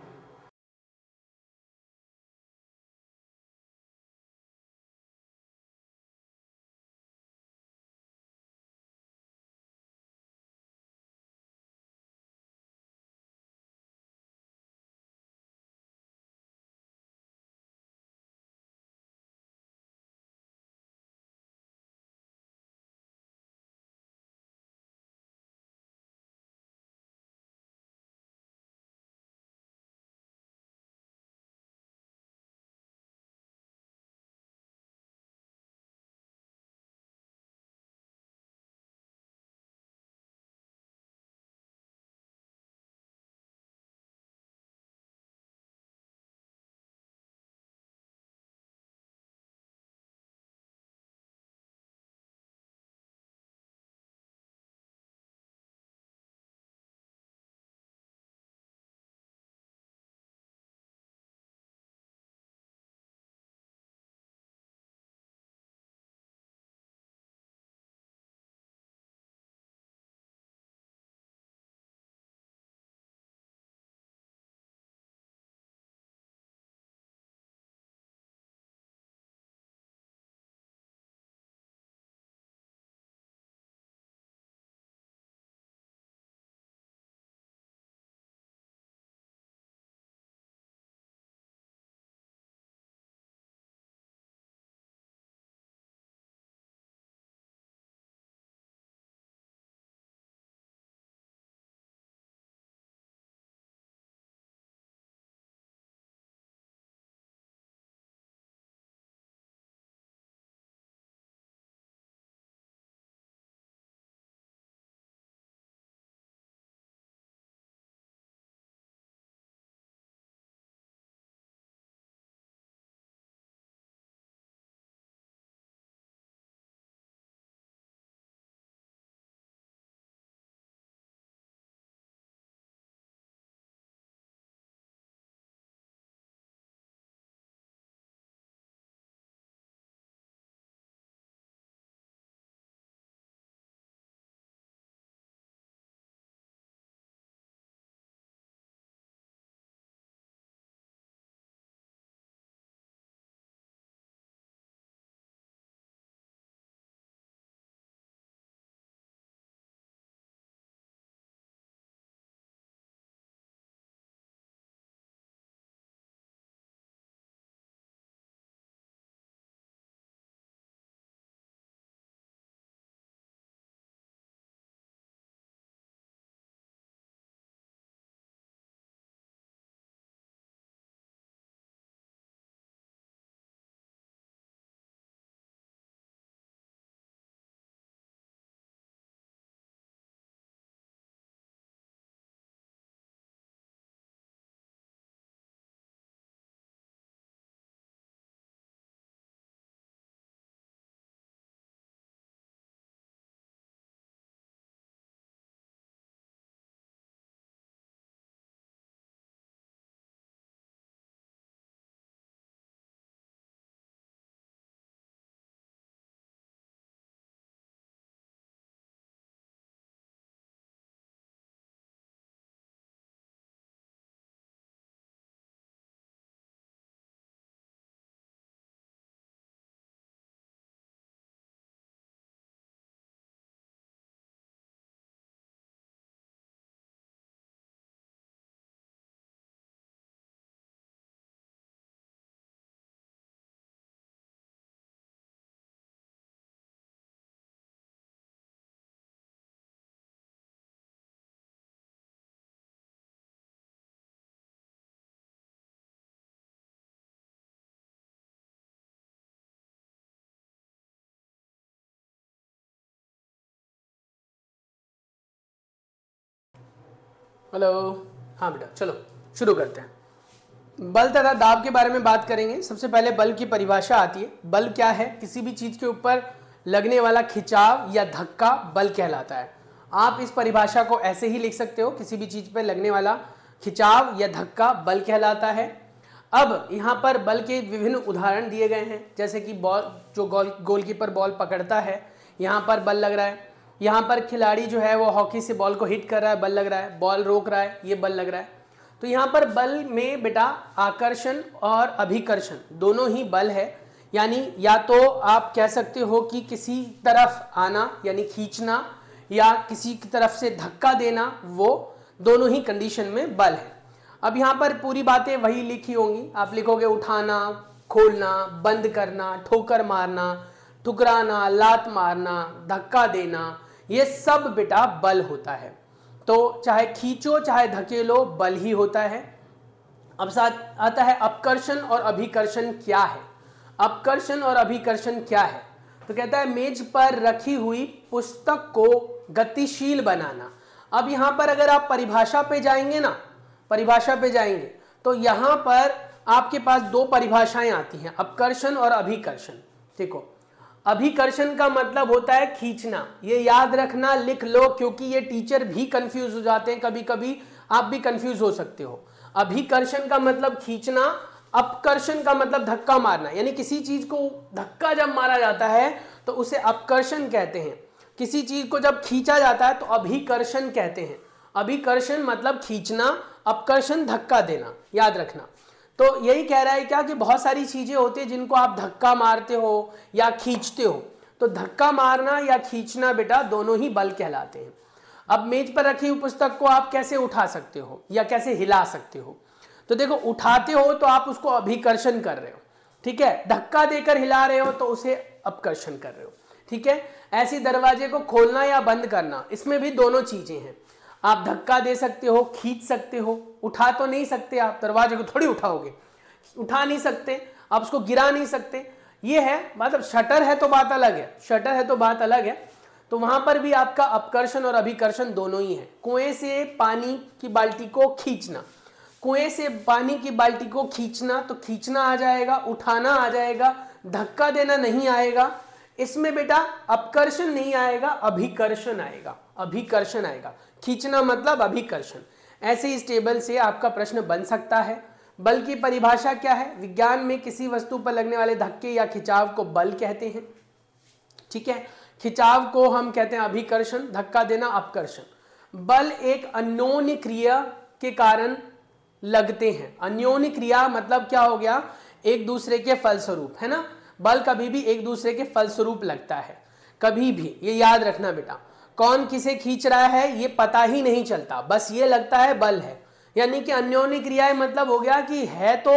हेलो, हाँ बेटा चलो शुरू करते हैं। बल तथा दाब के बारे में बात करेंगे। सबसे पहले बल की परिभाषा आती है। बल क्या है? किसी भी चीज के ऊपर लगने वाला खिंचाव या धक्का बल कहलाता है। आप इस परिभाषा को ऐसे ही लिख सकते हो, किसी भी चीज पर लगने वाला खिंचाव या धक्का बल कहलाता है। अब यहाँ पर बल के विभिन्न उदाहरण दिए गए हैं, जैसे कि बॉल, जो गोलकीपर बॉल पकड़ता है, यहाँ पर बल लग रहा है। यहाँ पर खिलाड़ी जो है वो हॉकी से बॉल को हिट कर रहा है, बल लग रहा है। बॉल रोक रहा है, ये बल लग रहा है। तो यहाँ पर बल में बेटा आकर्षण और अभिकर्षण दोनों ही बल है। यानी या तो आप कह सकते हो कि किसी तरफ आना यानी खींचना या किसी की तरफ से धक्का देना, वो दोनों ही कंडीशन में बल है। अब यहाँ पर पूरी बातें वही लिखी होंगी। आप लिखोगे उठाना, खोलना, बंद करना, ठोकर मारना, ठुकराना, लात मारना, धक्का देना, ये सब बेटा बल होता है। तो चाहे खींचो चाहे धकेलो, बल ही होता है। अब साथ आता है अपकर्षण और अभिकर्षण क्या है। अपकर्षण और अभिकर्षण क्या है? तो कहता है मेज पर रखी हुई पुस्तक को गतिशील बनाना। अब यहाँ पर अगर आप परिभाषा पे जाएंगे ना, परिभाषा पे जाएंगे तो यहाँ पर आपके पास दो परिभाषाएं आती हैं, अपकर्षण और अभिकर्षण। देखो, अभिकर्षण का मतलब होता है खींचना। ये याद रखना, लिख लो, क्योंकि ये टीचर भी कंफ्यूज हो जाते हैं, कभी कभी आप भी कंफ्यूज हो सकते हो। अभिकर्षण का मतलब खींचना, अपकर्षण का मतलब धक्का मारना। यानी किसी चीज को धक्का जब मारा जाता है तो उसे अपकर्षण कहते हैं। किसी चीज को जब खींचा जाता है तो अभिकर्षण कहते हैं। अभिकर्षण मतलब खींचना, अपकर्षण धक्का देना, याद रखना। तो यही कह रहा है क्या कि बहुत सारी चीजें होती है जिनको आप धक्का मारते हो या खींचते हो। तो धक्का मारना या खींचना बेटा दोनों ही बल कहलाते हैं। अब मेज पर रखी हुई पुस्तक को आप कैसे उठा सकते हो या कैसे हिला सकते हो? तो देखो, उठाते हो तो आप उसको अभिकर्षण कर रहे हो, ठीक है। धक्का देकर हिला रहे हो तो उसे अपकर्षण कर रहे हो, ठीक है। ऐसी दरवाजे को खोलना या बंद करना, इसमें भी दोनों चीजें हैं। आप धक्का दे सकते हो, खींच सकते हो, उठा तो नहीं सकते। आप दरवाजे को थोड़ी उठाओगे, उठा नहीं सकते, आप उसको गिरा नहीं सकते। ये है, मतलब शटर है तो बात अलग है, शटर है तो बात अलग है। तो वहां पर भी आपका अपकर्षण और अभिकर्षण दोनों ही है। कुएं से पानी की बाल्टी को खींचना, कुएं से पानी की बाल्टी को खींचना, तो खींचना आ जाएगा, उठाना आ जाएगा, धक्का देना नहीं आएगा। इसमें बेटा अपकर्षण नहीं आएगा, अभिकर्षण आएगा, अभिकर्षण आएगा। खींचना मतलब अभिकर्षण। ऐसे इस टेबल से आपका प्रश्न बन सकता है। बल की परिभाषा क्या है? विज्ञान में किसी वस्तु पर लगने वाले धक्के या खिंचाव को बल कहते हैं, ठीक है। खिंचाव को हम कहते हैं अभिकर्षण, धक्का देना अपकर्षण। बल एक अन्योन्य क्रिया के कारण लगते हैं। अन्योन्य क्रिया मतलब क्या हो गया? एक दूसरे के फलस्वरूप, है ना। बल कभी भी एक दूसरे के फलस्वरूप लगता है, कभी भी। ये याद रखना बेटा, कौन किसे खींच रहा है ये पता ही नहीं चलता, बस ये लगता है बल है। यानी कि अन्योन्य क्रियाएं मतलब हो गया कि है तो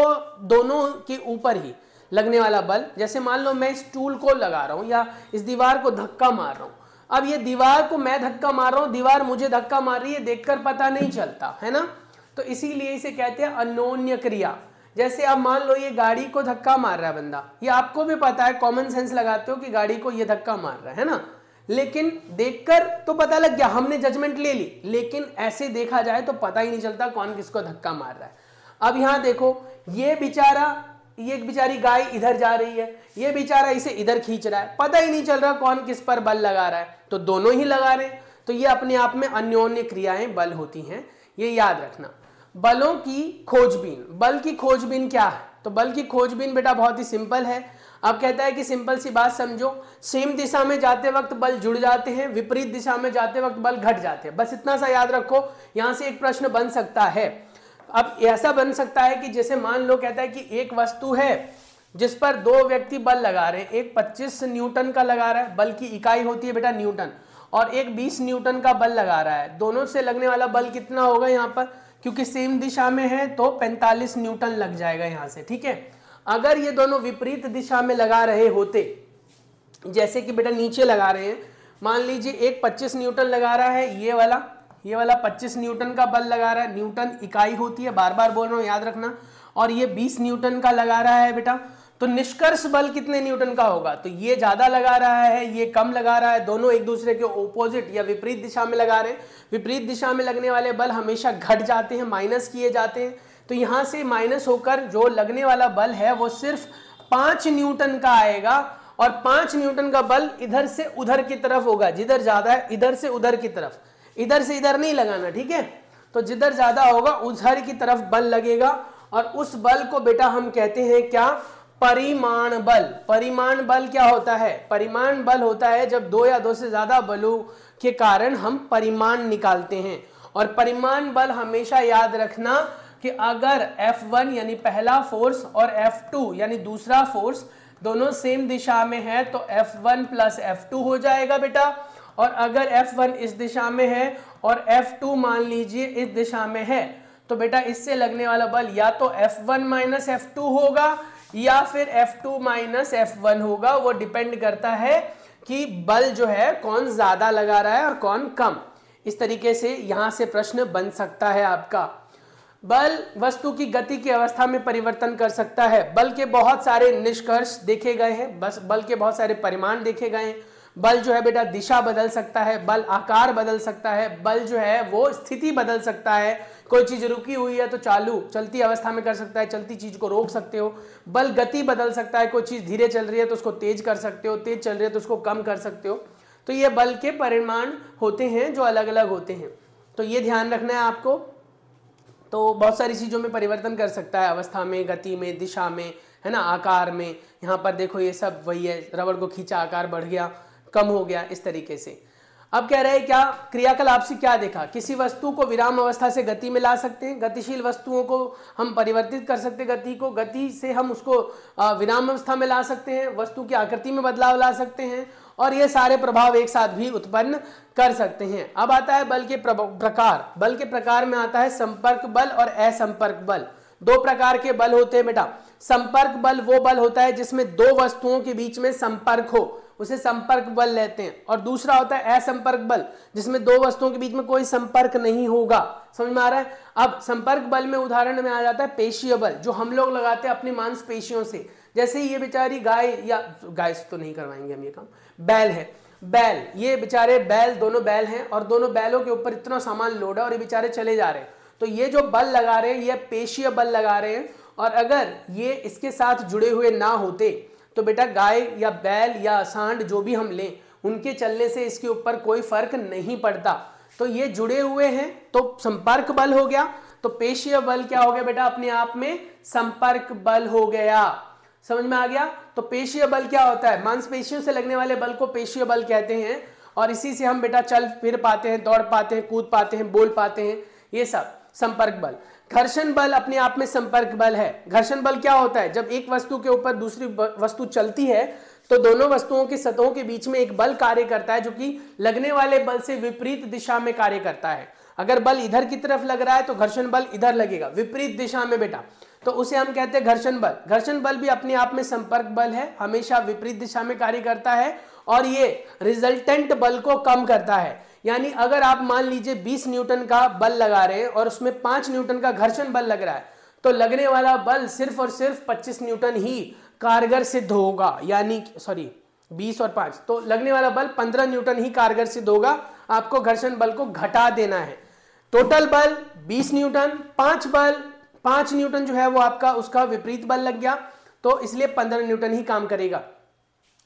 दोनों के ऊपर ही लगने वाला बल। जैसे मान लो मैं इस स्टूल को लगा रहा हूं या इस दीवार को धक्का मार रहा हूं। अब ये दीवार को मैं धक्का मार रहा हूं, दीवार मुझे धक्का मार रही है, देखकर पता नहीं चलता, है ना। तो इसीलिए इसे कहते हैं अन्योन्य क्रिया। जैसे अब मान लो ये गाड़ी को धक्का मार रहा है बंदा, ये आपको भी पता है, कॉमन सेंस लगाते हो कि गाड़ी को ये धक्का मार रहा है ना। लेकिन देखकर तो पता लग गया, हमने जजमेंट ले ली, लेकिन ऐसे देखा जाए तो पता ही नहीं चलता कौन किसको धक्का मार रहा है। अब यहां देखो, ये बेचारी गाय इधर जा रही है, ये बेचारा इसे इधर खींच रहा है, पता ही नहीं चल रहा कौन किस पर बल लगा रहा है, तो दोनों ही लगा रहे हैं। तो ये अपने आप में अन्योन्य क्रियाएं बल होती हैं, ये याद रखना। बलों की खोजबीन, बल की खोजबीन क्या है? तो बल की खोजबीन बेटा बहुत ही सिंपल है। अब कहता है कि सिंपल सी बात समझो, सेम दिशा में जाते वक्त बल जुड़ जाते हैं, विपरीत दिशा में जाते वक्त बल घट जाते हैं। बस इतना सा याद रखो, यहां से एक प्रश्न बन सकता है। अब ऐसा बन सकता है कि जैसे मान लो, कहता है कि एक वस्तु है जिस पर दो व्यक्ति बल लगा रहे हैं, एक 25 न्यूटन का लगा रहा है, बल की इकाई होती है बेटा न्यूटन, और एक 20 न्यूटन का बल लगा रहा है। दोनों से लगने वाला बल कितना होगा यहाँ पर? क्योंकि सेम दिशा में है तो 45 न्यूटन लग जाएगा यहाँ से, ठीक है। अगर ये दोनों विपरीत दिशा में लगा रहे होते, जैसे कि बेटा नीचे लगा रहे हैं, मान लीजिए एक 25 न्यूटन लगा रहा है, ये वाला 25 न्यूटन का बल लगा रहा है, न्यूटन इकाई होती है, बार बार बोल रहा हूँ याद रखना, और ये 20 न्यूटन का लगा रहा है बेटा, तो निष्कर्ष बल कितने न्यूटन का होगा? तो ये ज्यादा लगा रहा है, ये कम लगा रहा है, दोनों एक दूसरे के ऑपोजिट या विपरीत दिशा में लगा रहे हैं। विपरीत दिशा में लगने वाले बल हमेशा घट जाते हैं, माइनस किए जाते हैं। तो यहां से माइनस होकर जो लगने वाला बल है वो सिर्फ 5 न्यूटन का आएगा, और 5 न्यूटन का बल इधर से उधर की तरफ होगा। जिधर ज्यादा है इधर से उधर की तरफ, इधर से इधर नहीं लगाना, ठीक है। तो जिधर ज्यादा होगा उधर की तरफ बल लगेगा, और उस बल को बेटा हम कहते हैं क्या? परिमाण बल। परिमाण बल क्या होता है? परिमाण बल होता है जब दो या दो से ज्यादा बलों के कारण हम परिमाण निकालते हैं। और परिमाण बल हमेशा याद रखना कि अगर F1 यानी पहला फोर्स और F2 यानी दूसरा फोर्स दोनों सेम दिशा में है तो F1 प्लस F2 हो जाएगा बेटा। और अगर F1 इस दिशा में है और F2 मान लीजिए इस दिशा में है, तो बेटा इससे लगने वाला बल या तो F1 माइनस F2 होगा या फिर F2 माइनस F1 होगा। वो डिपेंड करता है कि बल जो है कौन ज्यादा लगा रहा है और कौन कम। इस तरीके से यहां से प्रश्न बन सकता है आपका। बल वस्तु की गति की अवस्था में परिवर्तन कर सकता है। बल के बहुत सारे निष्कर्ष देखे गए हैं, बस बल के बहुत सारे परिमाण देखे गए हैं। बल जो है बेटा दिशा बदल सकता है, बल आकार बदल सकता है, बल जो है वो स्थिति बदल सकता है। कोई चीज रुकी हुई है तो चलती अवस्था में कर सकता है, चलती चीज को रोक सकते हो। बल गति बदल सकता है, कोई चीज धीरे चल रही है तो उसको तेज कर सकते हो, तेज चल रही है तो उसको कम कर सकते हो। तो ये बल के परिमाण होते हैं जो अलग अलग होते हैं, तो ये ध्यान रखना है आपको। तो बहुत सारी चीजों में परिवर्तन कर सकता है, अवस्था में, गति में, दिशा में, है ना, आकार में। यहाँ पर देखो ये सब वही है, रबड़ को खींचा आकार बढ़ गया, कम हो गया, इस तरीके से। अब कह रहे हैं क्या क्रियाकलाप से क्या देखा? किसी वस्तु को विराम अवस्था से गति में ला सकते हैं, गतिशील वस्तुओं को हम परिवर्तित कर सकते हैं, गति को, गति से हम उसको विराम अवस्था में ला सकते हैं, वस्तु की आकृति में बदलाव ला सकते हैं, और ये सारे प्रभाव एक साथ भी उत्पन्न कर सकते हैं। अब आता है बल के प्रकार। बल के प्रकार में आता है संपर्क बल और असंपर्क बल। दो प्रकार के बल होते हैं बेटा। संपर्क बल वो बल होता है जिसमें दो वस्तुओं के बीच में संपर्क हो, उसे संपर्क बल लेते हैं। और दूसरा होता है असंपर्क बल, जिसमें दो वस्तुओं के बीच में कोई संपर्क नहीं होगा। समझ में आ रहा है? अब संपर्क बल में उदाहरण में आ जाता है पेशीय बल, जो हम लोग लगाते हैं अपनी मांसपेशियों से। जैसे ये बेचारी गाय, या गाय तो नहीं करवाएंगे हम ये काम, बैल है, बैल, ये बेचारे बैल, दोनों बैल हैं और दोनों बैलों के ऊपर इतना सामान लोड है और ये बेचारे चले जा रहे हैं। तो ये जो बल लगा रहे हैं ये पेशीय बल लगा रहे हैं, और अगर ये इसके साथ जुड़े हुए ना होते तो बेटा गाय या बैल या सांड जो भी हम लें, उनके चलने से इसके ऊपर कोई फर्क नहीं पड़ता। तो ये जुड़े हुए हैं तो संपर्क बल हो गया। तो पेशीय बल क्या हो गया बेटा? अपने आप में संपर्क बल हो गया। समझ में आ गया? तो पेशीय बल क्या होता है? मांसपेशियों से लगने वाले बल को पेशीय बल कहते हैं, और इसी से हम बेटा चल फिर पाते हैं, दौड़ पाते हैं, कूद पाते हैं, बोल पाते हैं, ये सब संपर्क बल। घर्षण बल अपने आप में संपर्क बल है। घर्षण बल क्या होता है? जब एक वस्तु के ऊपर दूसरी वस्तु चलती है तो दोनों वस्तुओं की सतहों के बीच में एक बल कार्य करता है जो कि लगने वाले बल से विपरीत दिशा में कार्य करता है। अगर बल इधर की तरफ लग रहा है तो घर्षण बल इधर लगेगा, विपरीत दिशा में बेटा, तो उसे हम कहते हैं घर्षण बल। घर्षण बल भी अपने आप में संपर्क बल है, हमेशा विपरीत दिशा में कार्य करता है, और ये रिजल्टेंट बल को कम करता है। यानी अगर आप मान लीजिए 20 न्यूटन का बल लगा रहे हैं और उसमें 5 न्यूटन का घर्षण बल लग रहा है, तो लगने वाला बल सिर्फ और सिर्फ 25 न्यूटन ही कारगर सिद्ध होगा। यानी 20 और 5, तो लगने वाला बल 15 न्यूटन ही कारगर सिद्ध होगा। आपको घर्षण बल को घटा देना है। टोटल बल 20 न्यूटन, 5 न्यूटन जो है वो आपका उसका विपरीत बल लग गया, तो इसलिए 15 न्यूटन ही काम करेगा।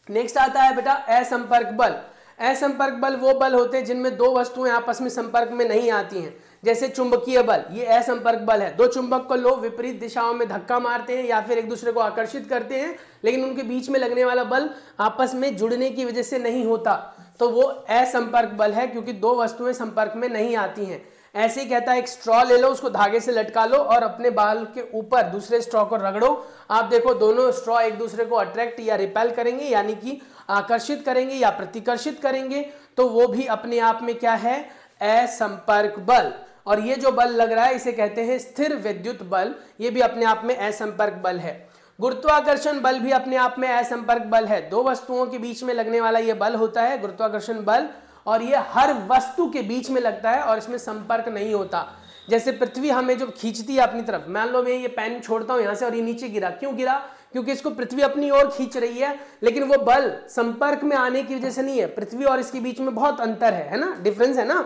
नेक्स्ट आता है बेटा असंपर्क बल। असंपर्क बल वो बल होते हैं जिनमें दो वस्तुएं आपस में संपर्क में नहीं आती हैं। जैसे चुंबकीय बल, ये असंपर्क बल है। दो चुंबक को लो विपरीत दिशाओं में धक्का मारते हैं या फिर एक दूसरे को आकर्षित करते हैं, लेकिन उनके बीच में लगने वाला बल आपस में जुड़ने की वजह से नहीं होता, तो वो असंपर्क बल है, क्योंकि दो वस्तुएं संपर्क में नहीं आती हैं। ऐसे ही कहता है एक स्ट्रॉ ले लो, उसको धागे से लटका लो और अपने बाल के ऊपर दूसरे स्ट्रॉ को रगड़ो। आप देखो दोनों स्ट्रॉ एक दूसरे को अट्रैक्ट या रिपेल करेंगे, यानी कि आकर्षित करेंगे या प्रतिकर्षित करेंगे, तो वो भी अपने आप में क्या है? असंपर्क बल। और ये जो बल लग रहा है इसे कहते हैं स्थिर विद्युत बल, ये भी अपने आप में असंपर्क बल है। गुरुत्वाकर्षण बल भी अपने आप में असंपर्क बल है। दो वस्तुओं के बीच में लगने वाला ये बल होता है गुरुत्वाकर्षण बल, और ये हर वस्तु के बीच में लगता है और इसमें संपर्क नहीं होता। जैसे पृथ्वी हमें जो खींचती है अपनी तरफ, मान लो मैं ये पेन छोड़ता हूं यहां से और ये नीचे गिरा, क्यों गिरा? क्योंकि इसको पृथ्वी अपनी ओर खींच रही है, लेकिन वो बल संपर्क में आने की वजह से नहीं है, पृथ्वी और इसके बीच में बहुत अंतर है ना, डिफरेंस है ना,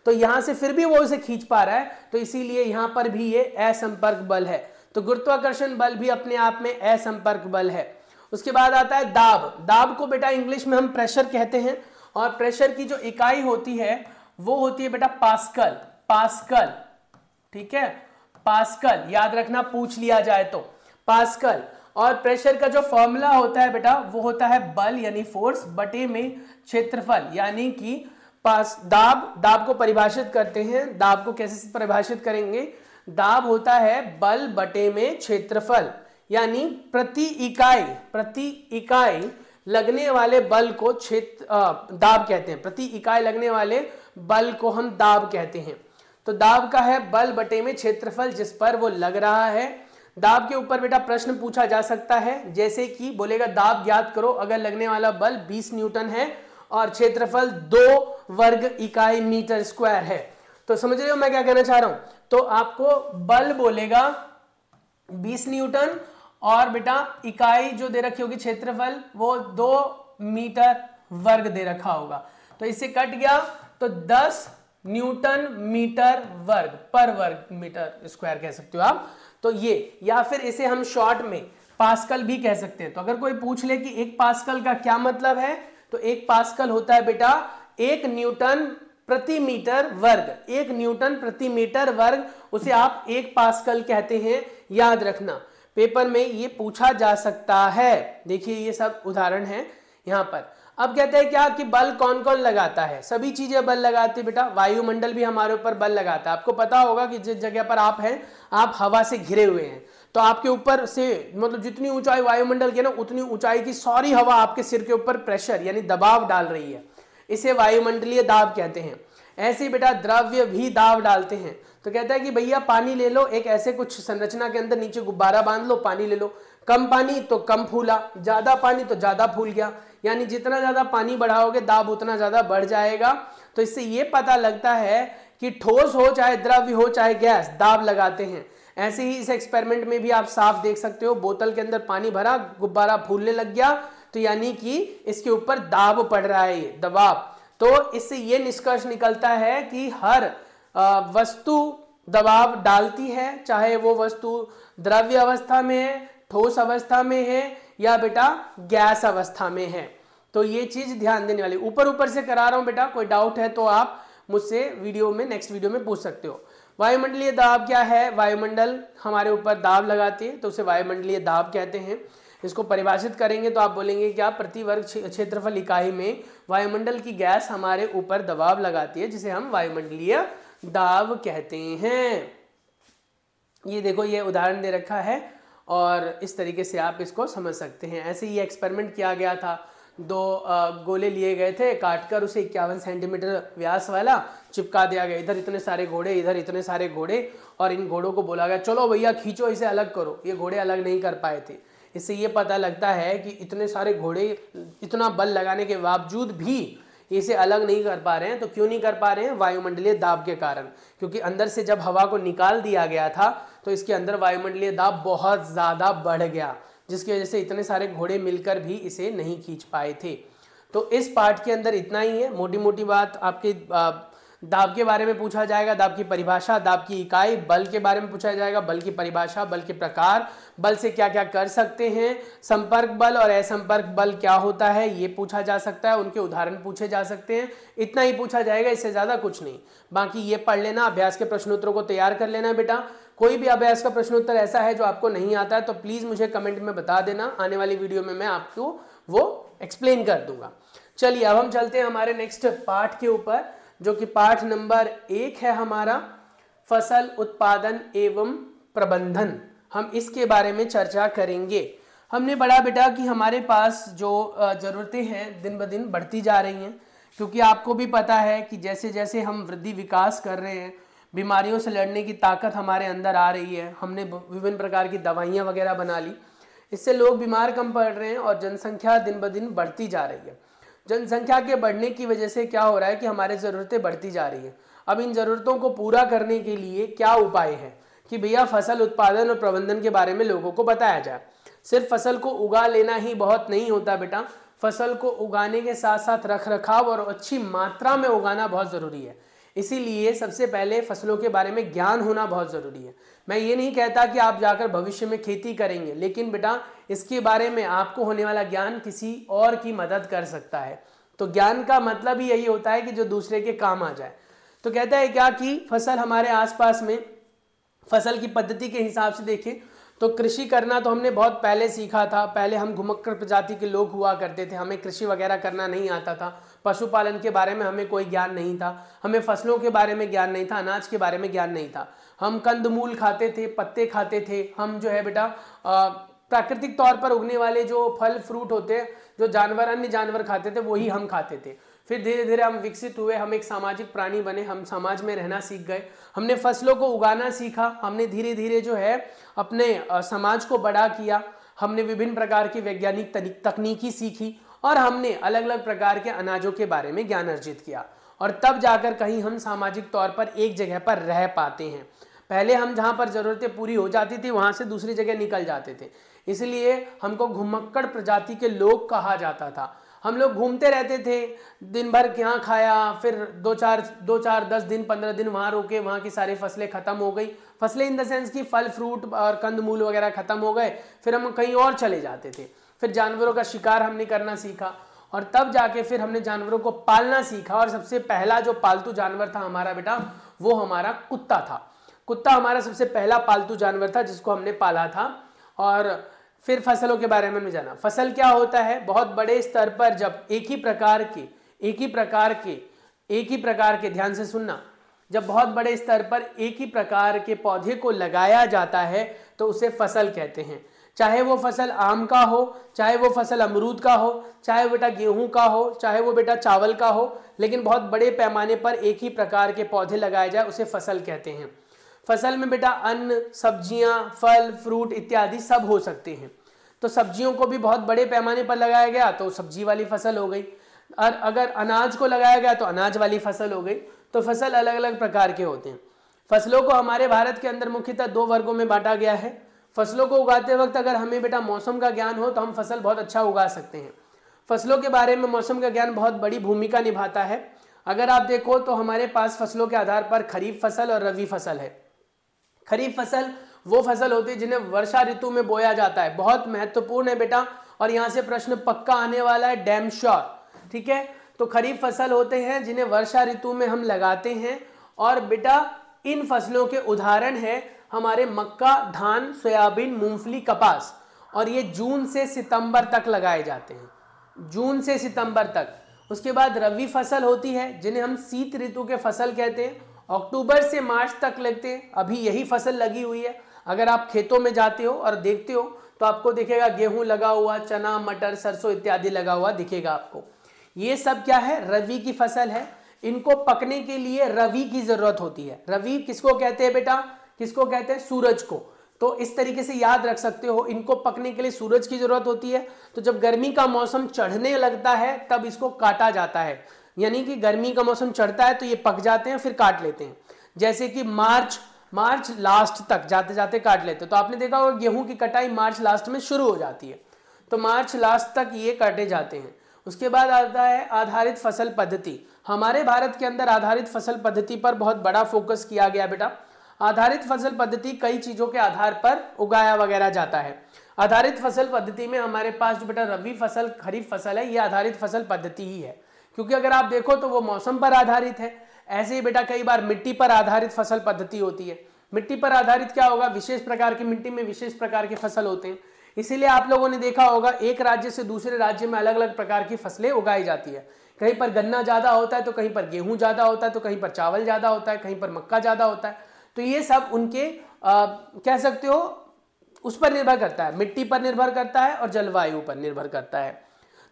तो यहां से फिर भी वो इसे खींच पा रहा है, तो इसीलिए यहां पर भी ये असंपर्क बल है। तो गुरुत्वाकर्षण बल भी अपने आप में असंपर्क बल है। उसके बाद आता है दाब। दाब को बेटा इंग्लिश में हम प्रेशर कहते हैं, और प्रेशर की जो इकाई होती है वो होती है बेटा पास्कल। पास्कल, ठीक है, पास्कल याद रखना, पूछ लिया जाए तो पास्कल। और प्रेशर का जो फॉर्मूला होता है बेटा वो होता है बल यानी फोर्स बटे में क्षेत्रफल, यानी कि दाब को परिभाषित करते हैं। दाब को कैसे परिभाषित करेंगे? दाब होता है बल बटे में क्षेत्रफल, यानी प्रति इकाई लगने वाले बल को दाब कहते हैं। प्रति इकाई लगने वाले बल को हम दाब कहते हैं। तो दाब का है बल बटे में क्षेत्रफल जिस पर वो लग रहा है। दाब के ऊपर बेटा प्रश्न पूछा जा सकता है, जैसे कि बोलेगा दाब ज्ञात करो अगर लगने वाला बल 20 न्यूटन है और क्षेत्रफल 2 वर्ग इकाई मीटर स्क्वायर है। तो समझ रहे हो मैं क्या कहना चाह रहा हूं? तो आपको बल बोलेगा 20 न्यूटन और बेटा इकाई जो दे रखी होगी क्षेत्रफल वो 2 मीटर वर्ग दे रखा होगा। तो इससे कट गया तो 10 न्यूटन मीटर वर्ग पर वर्ग मीटर स्क्वायर कह सकते हो आप। तो ये, या फिर इसे हम शॉर्ट में पास्कल भी कह सकते हैं। तो अगर कोई पूछ ले कि 1 पास्कल का क्या मतलब है, तो 1 पास्कल होता है बेटा 1 न्यूटन प्रति मीटर वर्ग। 1 न्यूटन प्रति मीटर वर्ग, उसे आप 1 पास्कल कहते हैं, याद रखना। पेपर में ये पूछा जा सकता है। देखिए ये सब उदाहरण है यहां पर। अब कहते हैं क्या कि बल कौन कौन लगाता है? सभी चीजें बल लगाती है बेटा। वायुमंडल भी हमारे ऊपर बल लगाता है। आपको पता होगा कि जिस जगह पर आप हैं आप हवा से घिरे हुए हैं, तो आपके ऊपर से मतलब जितनी ऊंचाई वायुमंडल की ना उतनी ऊंचाई की सारी हवा आपके सिर के ऊपर प्रेशर यानी दबाव डाल रही है, इसे वायुमंडलीय दाब कहते हैं। ऐसे ही बेटा द्रव्य भी दाब डालते हैं। तो कहता है कि भैया पानी ले लो, एक ऐसे कुछ संरचना के अंदर नीचे गुब्बारा बांध लो, पानी ले लो। कम पानी तो कम फूला, ज्यादा पानी तो ज्यादा फूल गया, यानी जितना ज्यादा पानी बढ़ाओगे दाब उतना ज्यादा बढ़ जाएगा। तो इससे ये पता लगता है कि ठोस हो चाहे द्रव्य हो चाहे गैस, दाब लगाते हैं। ऐसे ही इस एक्सपेरिमेंट में भी आप साफ देख सकते हो, बोतल के अंदर पानी भरा, गुब्बारा फूलने लग गया, तो यानी कि इसके ऊपर दाब पड़ रहा है, ये दबाव। तो इससे ये निष्कर्ष निकलता है कि हर वस्तु दबाव डालती है, चाहे वो वस्तु द्रव्य अवस्था में है, ठोस अवस्था में है या बेटा गैस अवस्था में है। तो ये चीज ध्यान देने वाली। ऊपर ऊपर से करा रहा हूं बेटा, कोई डाउट है तो आप मुझसे नेक्स्ट वीडियो में पूछ सकते हो। वायुमंडलीय दाब क्या है? वायुमंडल हमारे ऊपर दाब लगाती है तो उसे वायुमंडलीय दाब कहते हैं। इसको परिभाषित करेंगे तो आप बोलेंगे क्या? प्रति वर्ग क्षेत्रफल इकाई में वायुमंडल की गैस हमारे ऊपर दबाव लगाती है, जिसे हम वायुमंडलीय दाब कहते हैं। ये देखो ये उदाहरण दे रखा है और इस तरीके से आप इसको समझ सकते हैं। ऐसे ही एक्सपेरिमेंट किया गया था। 2 गोले लिए गए थे, काटकर उसे 51 सेंटीमीटर व्यास वाला चिपका दिया गया। इधर इतने सारे घोड़े, इधर इतने सारे घोड़े, और इन घोड़ों को बोला गया चलो भैया खींचो, इसे अलग करो। ये घोड़े अलग नहीं कर पाए थे। इससे ये पता लगता है कि इतने सारे घोड़े इतना बल लगाने के बावजूद भी इसे अलग नहीं कर पा रहे हैं। तो क्यों नहीं कर पा रहे हैं? वायुमंडलीय दाब के कारण। क्योंकि अंदर से जब हवा को निकाल दिया गया था तो इसके अंदर वायुमंडलीय दाब बहुत ज्यादा बढ़ गया, जिसकी वजह से इतने सारे घोड़े मिलकर भी इसे नहीं खींच पाए थे। तो इस पार्ट के अंदर इतना ही है। मोटी मोटी बात आपके दाब के बारे में पूछा जाएगा, दाब की परिभाषा, दाब की इकाई, बल के बारे में पूछा जाएगा, बल की परिभाषा, बल के प्रकार, बल से क्या क्या कर सकते हैं, संपर्क बल और असंपर्क बल क्या होता है ये पूछा जा सकता है, उनके उदाहरण पूछे जा सकते हैं। इतना ही पूछा जाएगा, इससे ज्यादा कुछ नहीं। बाकी ये पढ़ लेना, अभ्यास के प्रश्नोत्तरों को तैयार कर लेना बेटा। कोई भी अभ्यास का प्रश्नोत्तर ऐसा है जो आपको नहीं आता है तो प्लीज मुझे कमेंट में बता देना, आने वाली वीडियो में मैं आपको वो एक्सप्लेन कर दूंगा। चलिए अब हम चलते हैं हमारे नेक्स्ट पार्ट के ऊपर, जो कि पाठ नंबर 1 है हमारा, फसल उत्पादन एवं प्रबंधन। हम इसके बारे में चर्चा करेंगे। हमने पढ़ा बेटा कि हमारे पास जो जरूरतें हैं दिन ब दिन बढ़ती जा रही हैं, क्योंकि आपको भी पता है कि जैसे जैसे हम वृद्धि विकास कर रहे हैं, बीमारियों से लड़ने की ताकत हमारे अंदर आ रही है। हमने विभिन्न प्रकार की दवाइयाँ वगैरह बना ली, इससे लोग बीमार कम पड़ रहे हैं और जनसंख्या दिन ब दिन बढ़ती जा रही है। जनसंख्या के बढ़ने की वजह से क्या हो रहा है कि हमारी ज़रूरतें बढ़ती जा रही हैं। अब इन ज़रूरतों को पूरा करने के लिए क्या उपाय है कि भैया फसल उत्पादन और प्रबंधन के बारे में लोगों को बताया जाए। सिर्फ फसल को उगा लेना ही बहुत नहीं होता बेटा, फसल को उगाने के साथ साथ रख रखाव और अच्छी मात्रा में उगाना बहुत ज़रूरी है। इसीलिए सबसे पहले फसलों के बारे में ज्ञान होना बहुत ज़रूरी है। मैं ये नहीं कहता कि आप जाकर भविष्य में खेती करेंगे, लेकिन बेटा इसके बारे में आपको होने वाला ज्ञान किसी और की मदद कर सकता है। तो ज्ञान का मतलब ही यही होता है कि जो दूसरे के काम आ जाए। तो कहता है क्या कि फसल हमारे आसपास में, फसल की पद्धति के हिसाब से देखें तो कृषि करना तो हमने बहुत पहले सीखा था। पहले हम घुमक्कड़ प्रजाति के लोग हुआ करते थे, हमें कृषि वगैरह करना नहीं आता था, पशुपालन के बारे में हमें कोई ज्ञान नहीं था, हमें फसलों के बारे में ज्ञान नहीं था, अनाज के बारे में ज्ञान नहीं था। हम कंदमूल खाते थे, पत्ते खाते थे, हम जो है बेटा प्राकृतिक तौर पर उगने वाले जो फल फ्रूट होते हैं, जो जानवर अन्य जानवर खाते थे, वही हम खाते थे। फिर धीरे धीरे हम विकसित हुए, हम एक सामाजिक प्राणी बने, हम समाज में रहना सीख गए, हमने फसलों को उगाना सीखा, हमने धीरे धीरे जो है अपने समाज को बड़ा किया, हमने विभिन्न प्रकार की वैज्ञानिक तकनीकी सीखी और हमने अलग अलग प्रकार के अनाजों के बारे में ज्ञान अर्जित किया, और तब जाकर कहीं हम सामाजिक तौर पर एक जगह पर रह पाते हैं। पहले हम जहाँ पर ज़रूरतें पूरी हो जाती थी वहाँ से दूसरी जगह निकल जाते थे, इसलिए हमको घुमक्कड़ प्रजाति के लोग कहा जाता था। हम लोग घूमते रहते थे, दिन भर यहाँ खाया, फिर दो चार 10 दिन 15 दिन वहाँ रुके, वहाँ की सारी फसलें ख़त्म हो गई, फसलें इन द सेंस की फल फ्रूट और कंदमूल वगैरह ख़त्म हो गए, फिर हम कहीं और चले जाते थे। फिर जानवरों का शिकार हमने करना सीखा और तब जाके फिर हमने जानवरों को पालना सीखा, और सबसे पहला जो पालतू जानवर था हमारा बेटा वो हमारा कुत्ता था। कुत्ता हमारा सबसे पहला पालतू जानवर था जिसको हमने पाला था। और फिर फसलों के बारे में जाना। फसल क्या होता है? बहुत बड़े स्तर पर जब एक ही प्रकार के ध्यान से सुनना, जब बहुत बड़े स्तर पर एक ही प्रकार के पौधे को लगाया जाता है तो उसे फसल कहते हैं। चाहे वो फसल आम का हो, चाहे वो फसल अमरूद का हो, चाहे वो बेटा गेहूं का हो, चाहे वो बेटा चावल का हो, लेकिन बहुत बड़े पैमाने पर एक ही प्रकार के पौधे लगाए जाए उसे फसल कहते हैं। फसल में बेटा अन्न, सब्जियां, फल फ्रूट इत्यादि सब हो सकते हैं। तो सब्जियों को भी बहुत बड़े पैमाने पर लगाया गया तो सब्जी वाली फसल हो गई, और अगर अनाज को लगाया गया तो अनाज वाली फसल हो गई। तो फसल अलग अलग प्रकार के होते हैं। फसलों को हमारे भारत के अंदर मुख्यतः 2 वर्गों में बांटा गया है। फसलों को उगाते वक्त अगर हमें बेटा मौसम का ज्ञान हो तो हम फसल बहुत अच्छा उगा सकते हैं। फसलों के बारे में मौसम का ज्ञान बहुत बड़ी भूमिका निभाता है। अगर आप देखो तो हमारे पास फसलों के आधार पर खरीफ फसल और रबी फसल है। खरीफ फसल वो फसल होती है जिन्हें वर्षा ऋतु में बोया जाता है। बहुत महत्वपूर्ण है बेटा, और यहाँ से प्रश्न पक्का आने वाला है, डैम श्योर। ठीक है, तो खरीफ फसल होते हैं जिन्हें वर्षा ऋतु में हम लगाते हैं, और बेटा इन फसलों के उदाहरण है हमारे मक्का, धान, सोयाबीन, मूंगफली, कपास, और ये जून से सितंबर तक लगाए जाते हैं, जून से सितंबर तक। उसके बाद रबी फसल होती है जिन्हें हम शीत ऋतु के फसल कहते हैं, अक्टूबर से मार्च तक लगते हैं। अभी यही फसल लगी हुई है। अगर आप खेतों में जाते हो और देखते हो तो आपको दिखेगा गेहूं लगा हुआ, चना, मटर, सरसों इत्यादि लगा हुआ दिखेगा आपको। ये सब क्या है? रबी की फसल है। इनको पकने के लिए रवि की जरूरत होती है। रवि किसको कहते हैं बेटा? किसको कहते हैं? सूरज को। तो इस तरीके से याद रख सकते हो, इनको पकने के लिए सूरज की जरूरत होती है। तो जब गर्मी का मौसम चढ़ने लगता है तब इसको काटा जाता है, यानी कि गर्मी का मौसम चढ़ता है तो ये पक जाते हैं, फिर काट लेते हैं। जैसे कि मार्च लास्ट तक जाते जाते काट लेते हैं। तो आपने देखा होगा गेहूं की कटाई मार्च लास्ट में शुरू हो जाती है, तो मार्च लास्ट तक ये काटे जाते हैं। उसके बाद आता है आधारित फसल पद्धति। हमारे भारत के अंदर आधारित फसल पद्धति पर बहुत बड़ा फोकस किया गया बेटा। आधारित फसल पद्धति कई चीजों के आधार पर उगाया वगैरह जाता है। आधारित फसल पद्धति में हमारे पास जो बेटा रबी फसल, खरीफ फसल है, ये आधारित फसल पद्धति ही है, क्योंकि अगर आप देखो तो वो मौसम पर आधारित है। ऐसे ही बेटा कई बार मिट्टी पर आधारित फसल पद्धति होती है। मिट्टी पर आधारित क्या होगा? विशेष प्रकार की मिट्टी में विशेष प्रकार के फसल होते हैं। इसीलिए आप लोगों ने देखा होगा एक राज्य से दूसरे राज्य में अलग अलग प्रकार की फसलें उगाई जाती है। कहीं पर गन्ना ज्यादा होता है तो कहीं पर गेहूं ज्यादा होता है, तो कहीं पर चावल ज्यादा होता है, कहीं पर मक्का ज्यादा होता है। तो ये सब उनके कह सकते हो उस पर निर्भर करता है, मिट्टी पर निर्भर करता है और जलवायु पर निर्भर करता है।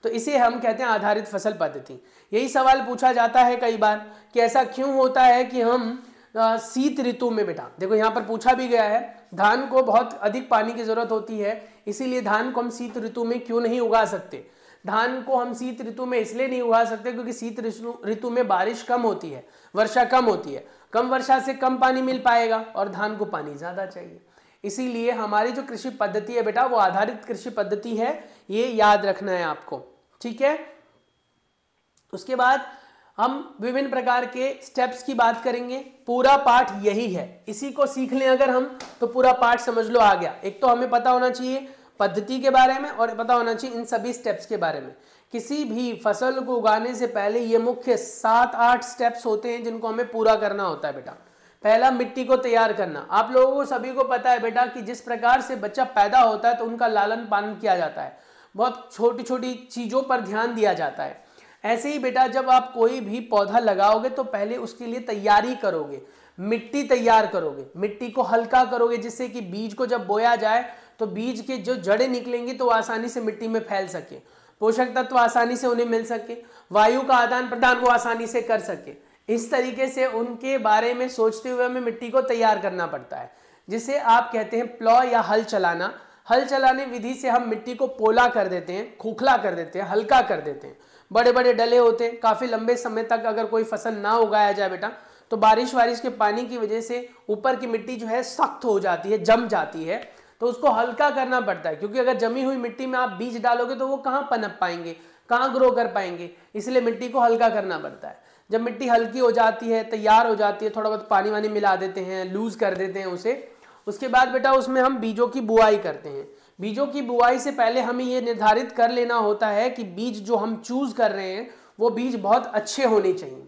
तो इसे हम कहते हैं आधारित फसल पद्धति। यही सवाल पूछा जाता है कई बार कि ऐसा क्यों होता है कि हम शीत ऋतु में, बेटा देखो यहाँ पर पूछा भी गया है, धान को बहुत अधिक पानी की जरूरत होती है, इसीलिए धान को हम शीत ऋतु में क्यों नहीं उगा सकते? धान को हम शीत ऋतु में इसलिए नहीं उगा सकते क्योंकि शीत ऋतु में बारिश कम होती है, वर्षा कम होती है, कम वर्षा से कम पानी मिल पाएगा और धान को पानी ज्यादा चाहिए। इसीलिए हमारी जो कृषि पद्धति है बेटा वो आधारित कृषि पद्धति है, ये याद रखना है आपको, ठीक है। उसके बाद हम विभिन्न प्रकार के स्टेप्स की बात करेंगे। पूरा पाठ यही है, इसी को सीख लें अगर हम तो पूरा पाठ समझ लो आ गया। एक तो हमें पता होना चाहिए पद्धति के बारे में और पता होना चाहिए इन सभी स्टेप्स के बारे में। किसी भी फसल को उगाने से पहले ये मुख्य 7-8 स्टेप्स होते हैं जिनको हमें पूरा करना होता है बेटा। पहला, मिट्टी को तैयार करना। आप लोगों को सभी को पता है बेटा कि जिस प्रकार से बच्चा पैदा होता है तो उनका लालन पालन किया जाता है, बहुत छोटी छोटी चीज़ों पर ध्यान दिया जाता है। ऐसे ही बेटा जब आप कोई भी पौधा लगाओगे तो पहले उसके लिए तैयारी करोगे, मिट्टी तैयार करोगे, मिट्टी को हल्का करोगे जिससे कि बीज को जब बोया जाए तो बीज के जो जड़ें निकलेंगी तो आसानी से मिट्टी में फैल सके, पोषक तत्व आसानी से उन्हें मिल सके, वायु का आदान प्रदान वो आसानी से कर सके। इस तरीके से उनके बारे में सोचते हुए हमें मिट्टी को तैयार करना पड़ता है, जिसे आप कहते हैं प्लॉ या हल चलाना। हल चलाने विधि से हम मिट्टी को पोला कर देते हैं, खोखला कर देते हैं, हल्का कर देते हैं। बड़े बड़े डले होते हैं, काफ़ी लंबे समय तक अगर कोई फसल ना उगाया जाए बेटा तो बारिश के पानी की वजह से ऊपर की मिट्टी जो है सख्त हो जाती है, जम जाती है, तो उसको हल्का करना पड़ता है। क्योंकि अगर जमी हुई मिट्टी में आप बीज डालोगे तो वो कहाँ पनप पाएंगे, कहाँ ग्रो कर पाएंगे, इसलिए मिट्टी को हल्का करना पड़ता है। जब मिट्टी हल्की हो जाती है, तैयार हो जाती है, थोड़ा बहुत पानी वानी मिला देते हैं, लूज कर देते हैं उसे, उसके बाद बेटा उसमें हम बीजों की बुआई करते हैं। बीजों की बुआई से पहले हमें ये निर्धारित कर लेना होता है कि बीज जो हम चूज कर रहे हैं वो बीज बहुत अच्छे होने चाहिए।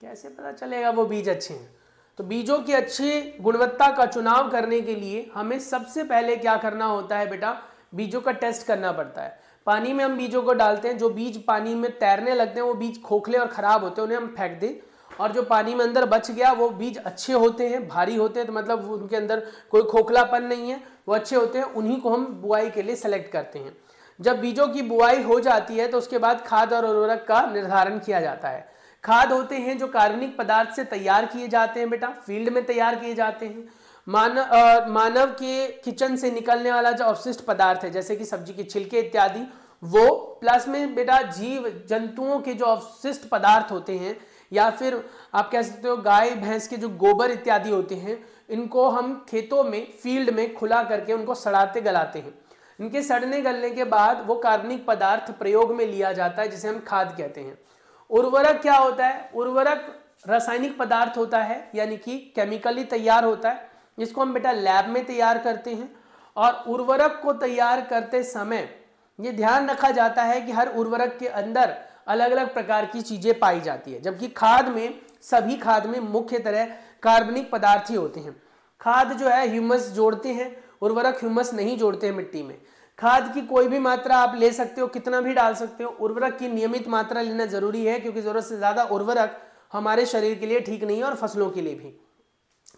कैसे पता चलेगा वो बीज अच्छे हैं? तो बीजों की अच्छी गुणवत्ता का चुनाव करने के लिए हमें सबसे पहले क्या करना होता है बेटा, बीजों का टेस्ट करना पड़ता है। पानी में हम बीजों को डालते हैं, जो बीज पानी में तैरने लगते हैं वो बीज खोखले और खराब होते हैं, उन्हें हम फेंक दें, और जो पानी में अंदर बच गया वो बीज अच्छे होते हैं, भारी होते हैं, तो मतलब उनके अंदर कोई खोखलापन नहीं है, वो अच्छे होते हैं, उन्हीं को हम बुआई के लिए सेलेक्ट करते हैं। जब बीजों की बुआई हो जाती है तो उसके बाद खाद और उर्वरक का निर्धारण किया जाता है। खाद होते हैं जो कार्बनिक पदार्थ से तैयार किए जाते हैं बेटा, फील्ड में तैयार किए जाते हैं। मानव के किचन से निकलने वाला जो अवशिष्ट पदार्थ है जैसे कि सब्जी के छिलके इत्यादि, वो प्लस में बेटा जीव जंतुओं के जो अवशिष्ट पदार्थ होते हैं, या फिर आप कह सकते हो गाय भैंस के जो गोबर इत्यादि होते हैं, इनको हम खेतों में फील्ड में खुला करके उनको सड़ाते गलाते हैं। इनके सड़ने गलने के बाद वो कार्बनिक पदार्थ प्रयोग में लिया जाता है जिसे हम खाद कहते हैं। उर्वरक क्या होता है? उर्वरक रासायनिक पदार्थ होता है, यानी कि केमिकली तैयार होता है, जिसको हम बेटा लैब में तैयार करते हैं। और उर्वरक को तैयार करते समय ये ध्यान रखा जाता है कि हर उर्वरक के अंदर अलग अलग प्रकार की चीजें पाई जाती है, जबकि खाद में, सभी खाद में मुख्य तरह कार्बनिक पदार्थ ही होते हैं। खाद जो है ह्यूमस जोड़ते हैं, उर्वरक ह्यूमस नहीं जोड़ते हैं मिट्टी में। खाद की कोई भी मात्रा आप ले सकते हो, कितना भी डाल सकते हो। उर्वरक की नियमित मात्रा लेना जरूरी है, क्योंकि जरूरत से ज्यादा उर्वरक हमारे शरीर के लिए ठीक नहीं है और फसलों के लिए भी।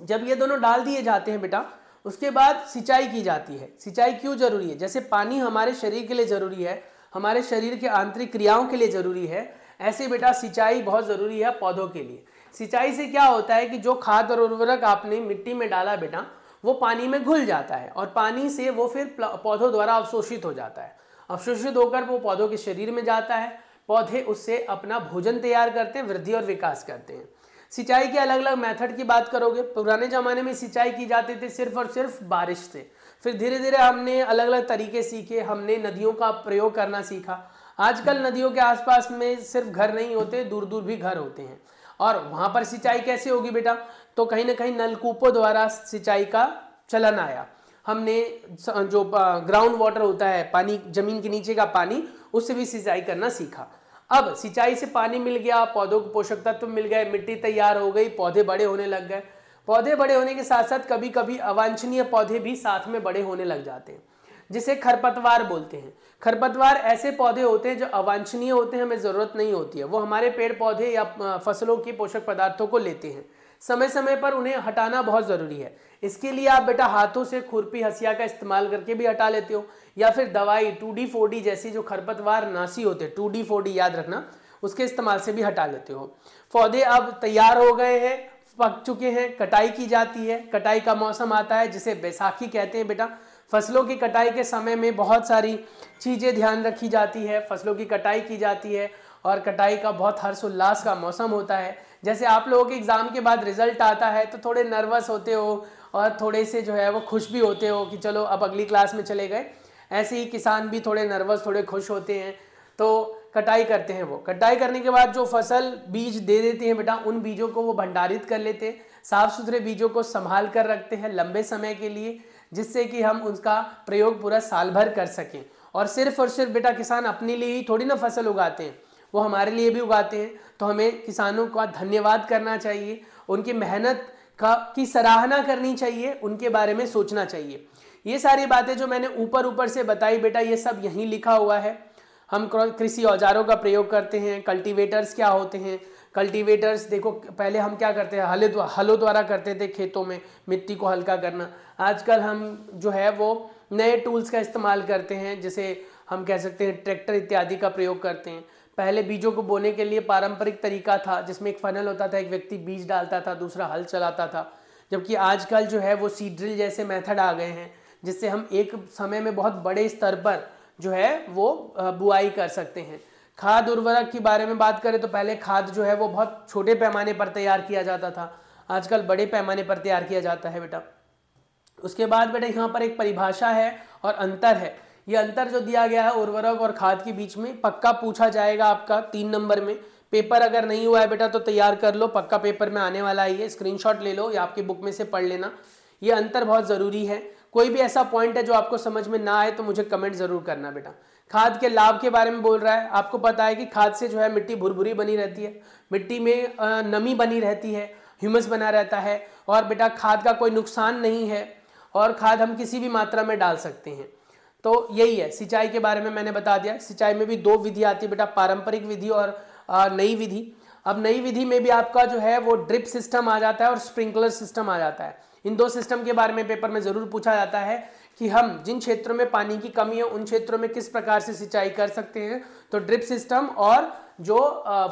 जब ये दोनों डाल दिए जाते हैं बेटा, उसके बाद सिंचाई की जाती है। सिंचाई क्यों जरूरी है? जैसे पानी हमारे शरीर के लिए जरूरी है, हमारे शरीर के आंतरिक क्रियाओं के लिए जरूरी है, ऐसे बेटा सिंचाई बहुत जरूरी है पौधों के लिए। सिंचाई से क्या होता है कि जो खाद और उर्वरक आपने मिट्टी में डाला बेटा, वो पानी में घुल जाता है और पानी से वो फिर पौधों द्वारा अवशोषित हो जाता है। अवशोषित होकर वो पौधों के शरीर में जाता है, पौधे उससे अपना भोजन तैयार करते हैं, वृद्धि और विकास करते हैं। सिंचाई के अलग अलग मेथड की बात करोगे, पुराने जमाने में सिंचाई की जाती थी सिर्फ और सिर्फ बारिश से। फिर धीरे धीरे हमने अलग अलग तरीके सीखे, हमने नदियों का प्रयोग करना सीखा। आजकल नदियों के आसपास में सिर्फ घर नहीं होते, दूर दूर भी घर होते हैं। और वहां पर सिंचाई कैसे होगी बेटा? तो कहीं ना कहीं नलकूपों द्वारा सिंचाई का चलन आया। हमने जो ग्राउंड वाटर होता है, पानी जमीन के नीचे का पानी, उससे भी सिंचाई करना सीखा। अब सिंचाई से पानी मिल गया, पौधों को पोषक तत्व मिल गए, मिट्टी तैयार हो गई, पौधे बड़े होने लग गए। पौधे बड़े होने के साथ साथ कभी कभी अवांछनीय पौधे भी साथ में बड़े होने लग जाते हैं, जिसे खरपतवार बोलते हैं। खरपतवार ऐसे पौधे होते हैं जो अवांछनीय होते हैं, हमें जरूरत नहीं होती है, वो हमारे पेड़ पौधे या फसलों के पोषक पदार्थों को लेते हैं। समय समय पर उन्हें हटाना बहुत जरूरी है। इसके लिए आप बेटा हाथों से खुरपी हसिया का इस्तेमाल करके भी हटा लेते हो, या फिर दवाई 2D-4D जैसी जो खरपतवार नाशी होते हैं, 2D-4D याद रखना, उसके इस्तेमाल से भी हटा लेते हो। पौधे अब तैयार हो गए हैं, पक चुके हैं, कटाई की जाती है। कटाई का मौसम आता है जिसे बैसाखी कहते हैं बेटा। फसलों की कटाई के समय में बहुत सारी चीजें ध्यान रखी जाती है, फसलों की कटाई की जाती है और कटाई का बहुत हर्षोल्लास का मौसम होता है। जैसे आप लोगों के एग्जाम के बाद रिजल्ट आता है तो थोड़े नर्वस होते हो और थोड़े से जो है वो खुश भी होते हो कि चलो अब अगली क्लास में चले गए। ऐसे ही किसान भी थोड़े नर्वस, थोड़े खुश होते हैं। तो कटाई करते हैं, वो कटाई करने के बाद जो फसल बीज दे देते हैं बेटा, उन बीजों को वो भंडारित कर लेते हैं, साफ सुथरे बीजों को संभाल कर रखते हैं लंबे समय के लिए, जिससे कि हम उसका प्रयोग पूरा साल भर कर सकें। और सिर्फ बेटा किसान अपने लिए ही थोड़ी ना फसल उगाते हैं, वो हमारे लिए भी उगाते हैं। तो हमें किसानों का धन्यवाद करना चाहिए, उनकी मेहनत की सराहना करनी चाहिए, उनके बारे में सोचना चाहिए। ये सारी बातें जो मैंने ऊपर से बताई बेटा, ये सब यहीं लिखा हुआ है। हम कृषि औजारों का प्रयोग करते हैं। कल्टीवेटर्स क्या होते हैं? कल्टीवेटर्स देखो, पहले हम क्या करते हैं, हलों द्वारा करते थे खेतों में मिट्टी को हल्का करना। आजकल हम जो है वो नए टूल्स का इस्तेमाल करते हैं, जैसे हम कह सकते हैं ट्रैक्टर इत्यादि का प्रयोग करते हैं। पहले बीजों को बोने के लिए पारंपरिक तरीका था, जिसमें एक फनल होता था, एक व्यक्ति बीज डालता था, दूसरा हल चलाता था। जबकि आजकल जो है वो सीड ड्रिल जैसे मेथड आ गए हैं, जिससे हम एक समय में बहुत बड़े स्तर पर जो है वो बुआई कर सकते हैं। खाद उर्वरक के बारे में बात करें तो पहले खाद जो है वो बहुत छोटे पैमाने पर तैयार किया जाता था, आजकल बड़े पैमाने पर तैयार किया जाता है बेटा। उसके बाद बेटा यहाँ पर एक परिभाषा है और अंतर है। ये अंतर जो दिया गया है उर्वरक और खाद के बीच में, पक्का पूछा जाएगा आपका 3 नंबर में। पेपर अगर नहीं हुआ है बेटा तो तैयार कर लो, पक्का पेपर में आने वाला है, स्क्रीनशॉट ले लो या आपकी बुक में से पढ़ लेना। ये अंतर बहुत ज़रूरी है। कोई भी ऐसा पॉइंट है जो आपको समझ में ना आए तो मुझे कमेंट जरूर करना बेटा। खाद के लाभ के बारे में बोल रहा है, आपको पता है कि खाद से जो है मिट्टी भुरभुरी बनी रहती है, मिट्टी में नमी बनी रहती है, ह्यूमस बना रहता है, और बेटा खाद का कोई नुकसान नहीं है, और खाद हम किसी भी मात्रा में डाल सकते हैं। तो यही है। सिंचाई के बारे में मैंने बता दिया। सिंचाई में भी 2 विधि आती है बेटा, पारंपरिक विधि और नई विधि। अब नई विधि में भी आपका जो है वो ड्रिप सिस्टम आ जाता है और स्प्रिंकलर सिस्टम आ जाता है। इन 2 सिस्टम के बारे में पेपर में जरूर पूछा जाता है कि हम जिन क्षेत्रों में पानी की कमी है उन क्षेत्रों में किस प्रकार से सिंचाई कर सकते हैं। तो ड्रिप सिस्टम और जो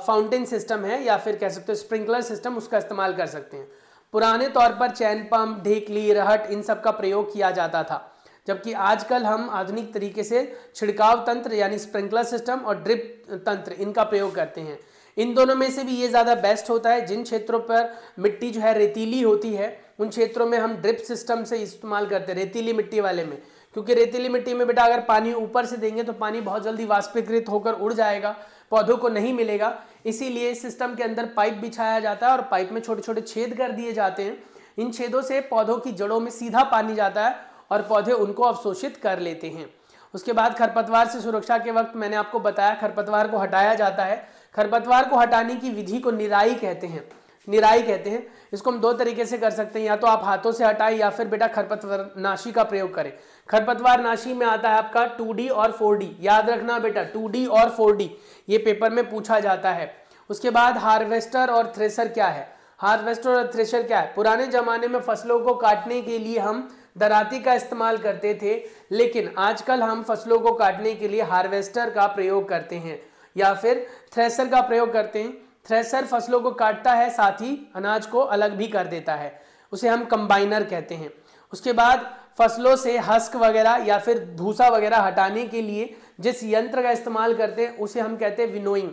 फाउंटेन सिस्टम है या फिर कह सकते हो स्प्रिंकलर सिस्टम, उसका इस्तेमाल कर सकते हैं। पुराने तौर पर चैन पंप, ढेकली, रहट, इन सब का प्रयोग किया जाता था, जबकि आजकल हम आधुनिक तरीके से छिड़काव तंत्र यानी स्प्रिंकलर सिस्टम और ड्रिप तंत्र, इनका प्रयोग करते हैं। इन दोनों में से भी ये ज़्यादा बेस्ट होता है। जिन क्षेत्रों पर मिट्टी जो है रेतीली होती है उन क्षेत्रों में हम ड्रिप सिस्टम से इस्तेमाल करते हैं, रेतीली मिट्टी वाले में। क्योंकि रेतीली मिट्टी में बेटा अगर पानी ऊपर से देंगे तो पानी बहुत जल्दी वाष्पीकृत होकर उड़ जाएगा, पौधों को नहीं मिलेगा। इसीलिए इस सिस्टम के अंदर पाइप बिछाया जाता है और पाइप में छोटे छोटे छेद कर दिए जाते हैं। इन छेदों से पौधों की जड़ों में सीधा पानी जाता है और पौधे उनको अवशोषित कर लेते हैं। उसके बाद खरपतवार से सुरक्षा के वक्त मैंने आपको बताया खरपतवार को हटाया जाता है। खरपतवार को हटाने की विधि को निराई कहते हैं, निराई कहते हैं। इसको हम 2 तरीके से कर सकते हैं, या तो आप हाथों से हटाएं या फिर बेटा खरपतवार नाशी का प्रयोग करें। खरपतवार नाशी में आता है आपका 2D और 4D, याद रखना बेटा 2D और 4D, ये पेपर में पूछा जाता है। उसके बाद हार्वेस्टर और थ्रेशर क्या है? हार्वेस्टर और थ्रेशर क्या है? पुराने जमाने में फसलों को काटने के लिए हम दराती का इस्तेमाल करते थे, लेकिन आजकल हम फसलों को काटने के लिए हार्वेस्टर का प्रयोग करते हैं या फिर थ्रेशर का प्रयोग करते हैं। थ्रेशर फसलों को काटता है, साथ ही अनाज को अलग भी कर देता है, उसे हम कंबाइनर कहते हैं। उसके बाद फसलों से हस्क वगैरह या फिर भूसा वगैरह हटाने के लिए जिस यंत्र का इस्तेमाल करते हैं उसे हम कहते हैं विनोइंग।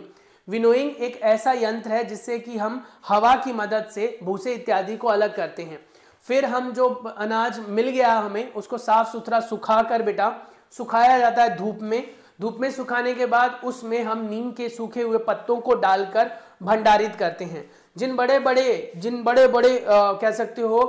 विनोइंग एक ऐसा यंत्र है जिससे कि हम हवा की मदद से भूसे इत्यादि को अलग करते हैं। फिर हम जो अनाज मिल गया हमें उसको साफ सुथरा सुखा कर बेटा सुखाया जाता है धूप में। धूप में सुखाने के बाद उसमें हम नीम के सूखे हुए पत्तों को डालकर भंडारित करते हैं। जिन बड़े बड़े कह सकते हो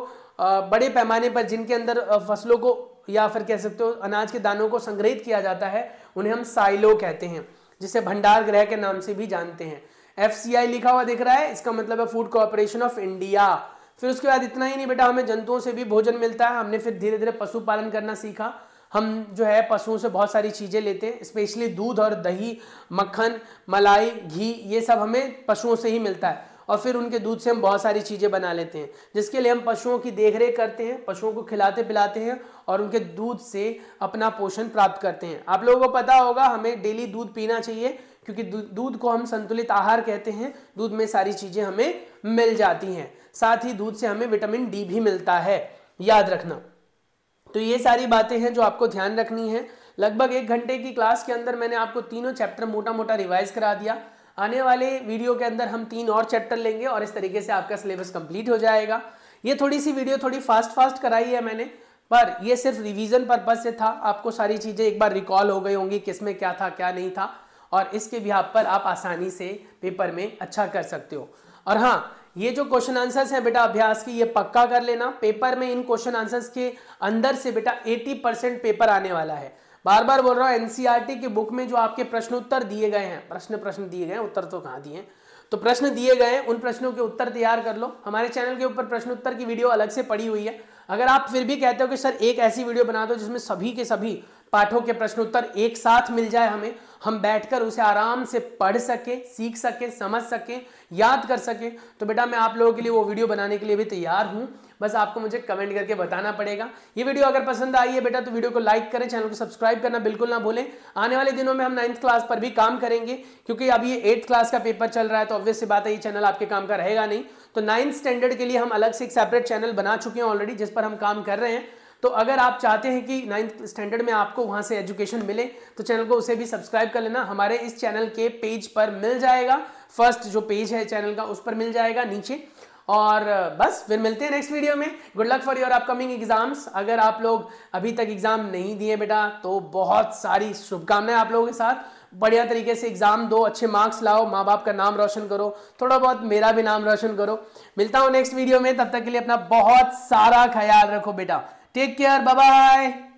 बड़े पैमाने पर जिनके अंदर फसलों को या फिर कह सकते हो अनाज के दानों को संग्रहित किया जाता है उन्हें हम साइलो कहते हैं, जिसे भंडार गृह के नाम से भी जानते हैं। FCI लिखा हुआ दिख रहा है, इसका मतलब है फूड कॉर्पोरेशन ऑफ इंडिया। फिर उसके बाद इतना ही नहीं बेटा, हमें जंतुओं से भी भोजन मिलता है। हमने फिर धीरे धीरे पशुपालन करना सीखा। हम जो है पशुओं से बहुत सारी चीज़ें लेते हैं, स्पेशली दूध और दही, मक्खन, मलाई, घी, ये सब हमें पशुओं से ही मिलता है। और फिर उनके दूध से हम बहुत सारी चीज़ें बना लेते हैं, जिसके लिए हम पशुओं की देखरेख करते हैं, पशुओं को खिलाते पिलाते हैं और उनके दूध से अपना पोषण प्राप्त करते हैं। आप लोगों को पता होगा हमें डेली दूध पीना चाहिए, क्योंकि दूध को हम संतुलित आहार कहते हैं। दूध में सारी चीज़ें हमें मिल जाती हैं, साथ ही दूध से हमें विटामिन D भी मिलता है, याद रखना। तो ये सारी बातें हैं जो आपको ध्यान रखनी है। लगभग 1 घंटे की क्लास के अंदर मैंने आपको तीनों चैप्टर मोटा मोटा रिवाइज करा दिया। आने वाले वीडियो के अंदर हम 3 और चैप्टर लेंगे और इस तरीके से आपका सिलेबस कंप्लीट हो जाएगा। ये थोड़ी सी वीडियो थोड़ी फास्ट कराई है मैंने, पर ये सिर्फ रिवीजन पर्पज से था। आपको सारी चीजें एक बार रिकॉल हो गई होंगी किसमें क्या था क्या नहीं था, और इसके बिहाफ पर आप आसानी से पेपर में अच्छा कर सकते हो। और हाँ, ये जो क्वेश्चन आंसर्स हैं बेटा अभ्यास की, ये पक्का कर लेना। पेपर में इन क्वेश्चन आंसर्स के अंदर से बेटा 80% पेपर आने वाला है। बार बार बोल रहा हूँ, एनसीईआरटी की बुक में जो आपके प्रश्न उत्तर दिए गए हैं, प्रश्न दिए गए हैं, उत्तर तो कहाँ दिए हैं, तो प्रश्न दिए गए हैं, उन प्रश्नों के उत्तर तैयार कर लो। हमारे चैनल के ऊपर प्रश्न उत्तर की वीडियो अलग से पड़ी हुई है। अगर आप फिर भी कहते हो कि सर एक ऐसी वीडियो बना दो जिसमें सभी के सभी पाठों के प्रश्न उत्तर एक साथ मिल जाए, हमें हम बैठकर उसे आराम से पढ़ सके, सीख सके, समझ सके, याद कर सके, तो बेटा मैं आप लोगों के लिए वो वीडियो बनाने के लिए भी तैयार हूं। बस आपको मुझे कमेंट करके बताना पड़ेगा। ये वीडियो अगर पसंद आई है बेटा तो वीडियो को लाइक करें, चैनल को सब्सक्राइब करना बिल्कुल ना भूलें। आने वाले दिनों में हम 9th क्लास पर भी काम करेंगे, क्योंकि अभी ये 8th क्लास का पेपर चल रहा है, तो ऑब्वियस सी बात है ये चैनल आपके काम का रहेगा नहीं। तो 9th स्टैंडर्ड के लिए हम अलग से एक सेपरेट चैनल बना चुके हैं ऑलरेडी, जिस पर हम काम कर रहे हैं। तो अगर आप चाहते हैं कि 9th स्टैंडर्ड में आपको वहां से एजुकेशन मिले, तो चैनल को उसे भी सब्सक्राइब कर लेना। हमारे इस चैनल के पेज पर मिल जाएगा, फर्स्ट जो पेज है चैनल का उस पर मिल जाएगा नीचे। और बस फिर मिलते हैं नेक्स्ट वीडियो में। Good luck for your upcoming exams. अगर आप लोग अभी तक एग्जाम नहीं दिए बेटा तो बहुत सारी शुभकामनाएं आप लोगों के साथ। बढ़िया तरीके से एग्जाम दो, अच्छे मार्क्स लाओ, माँ बाप का नाम रोशन करो, थोड़ा बहुत मेरा भी नाम रोशन करो। मिलता हूं नेक्स्ट वीडियो में, तब तक के लिए अपना बहुत सारा ख्याल रखो बेटा। Take care, bye bye.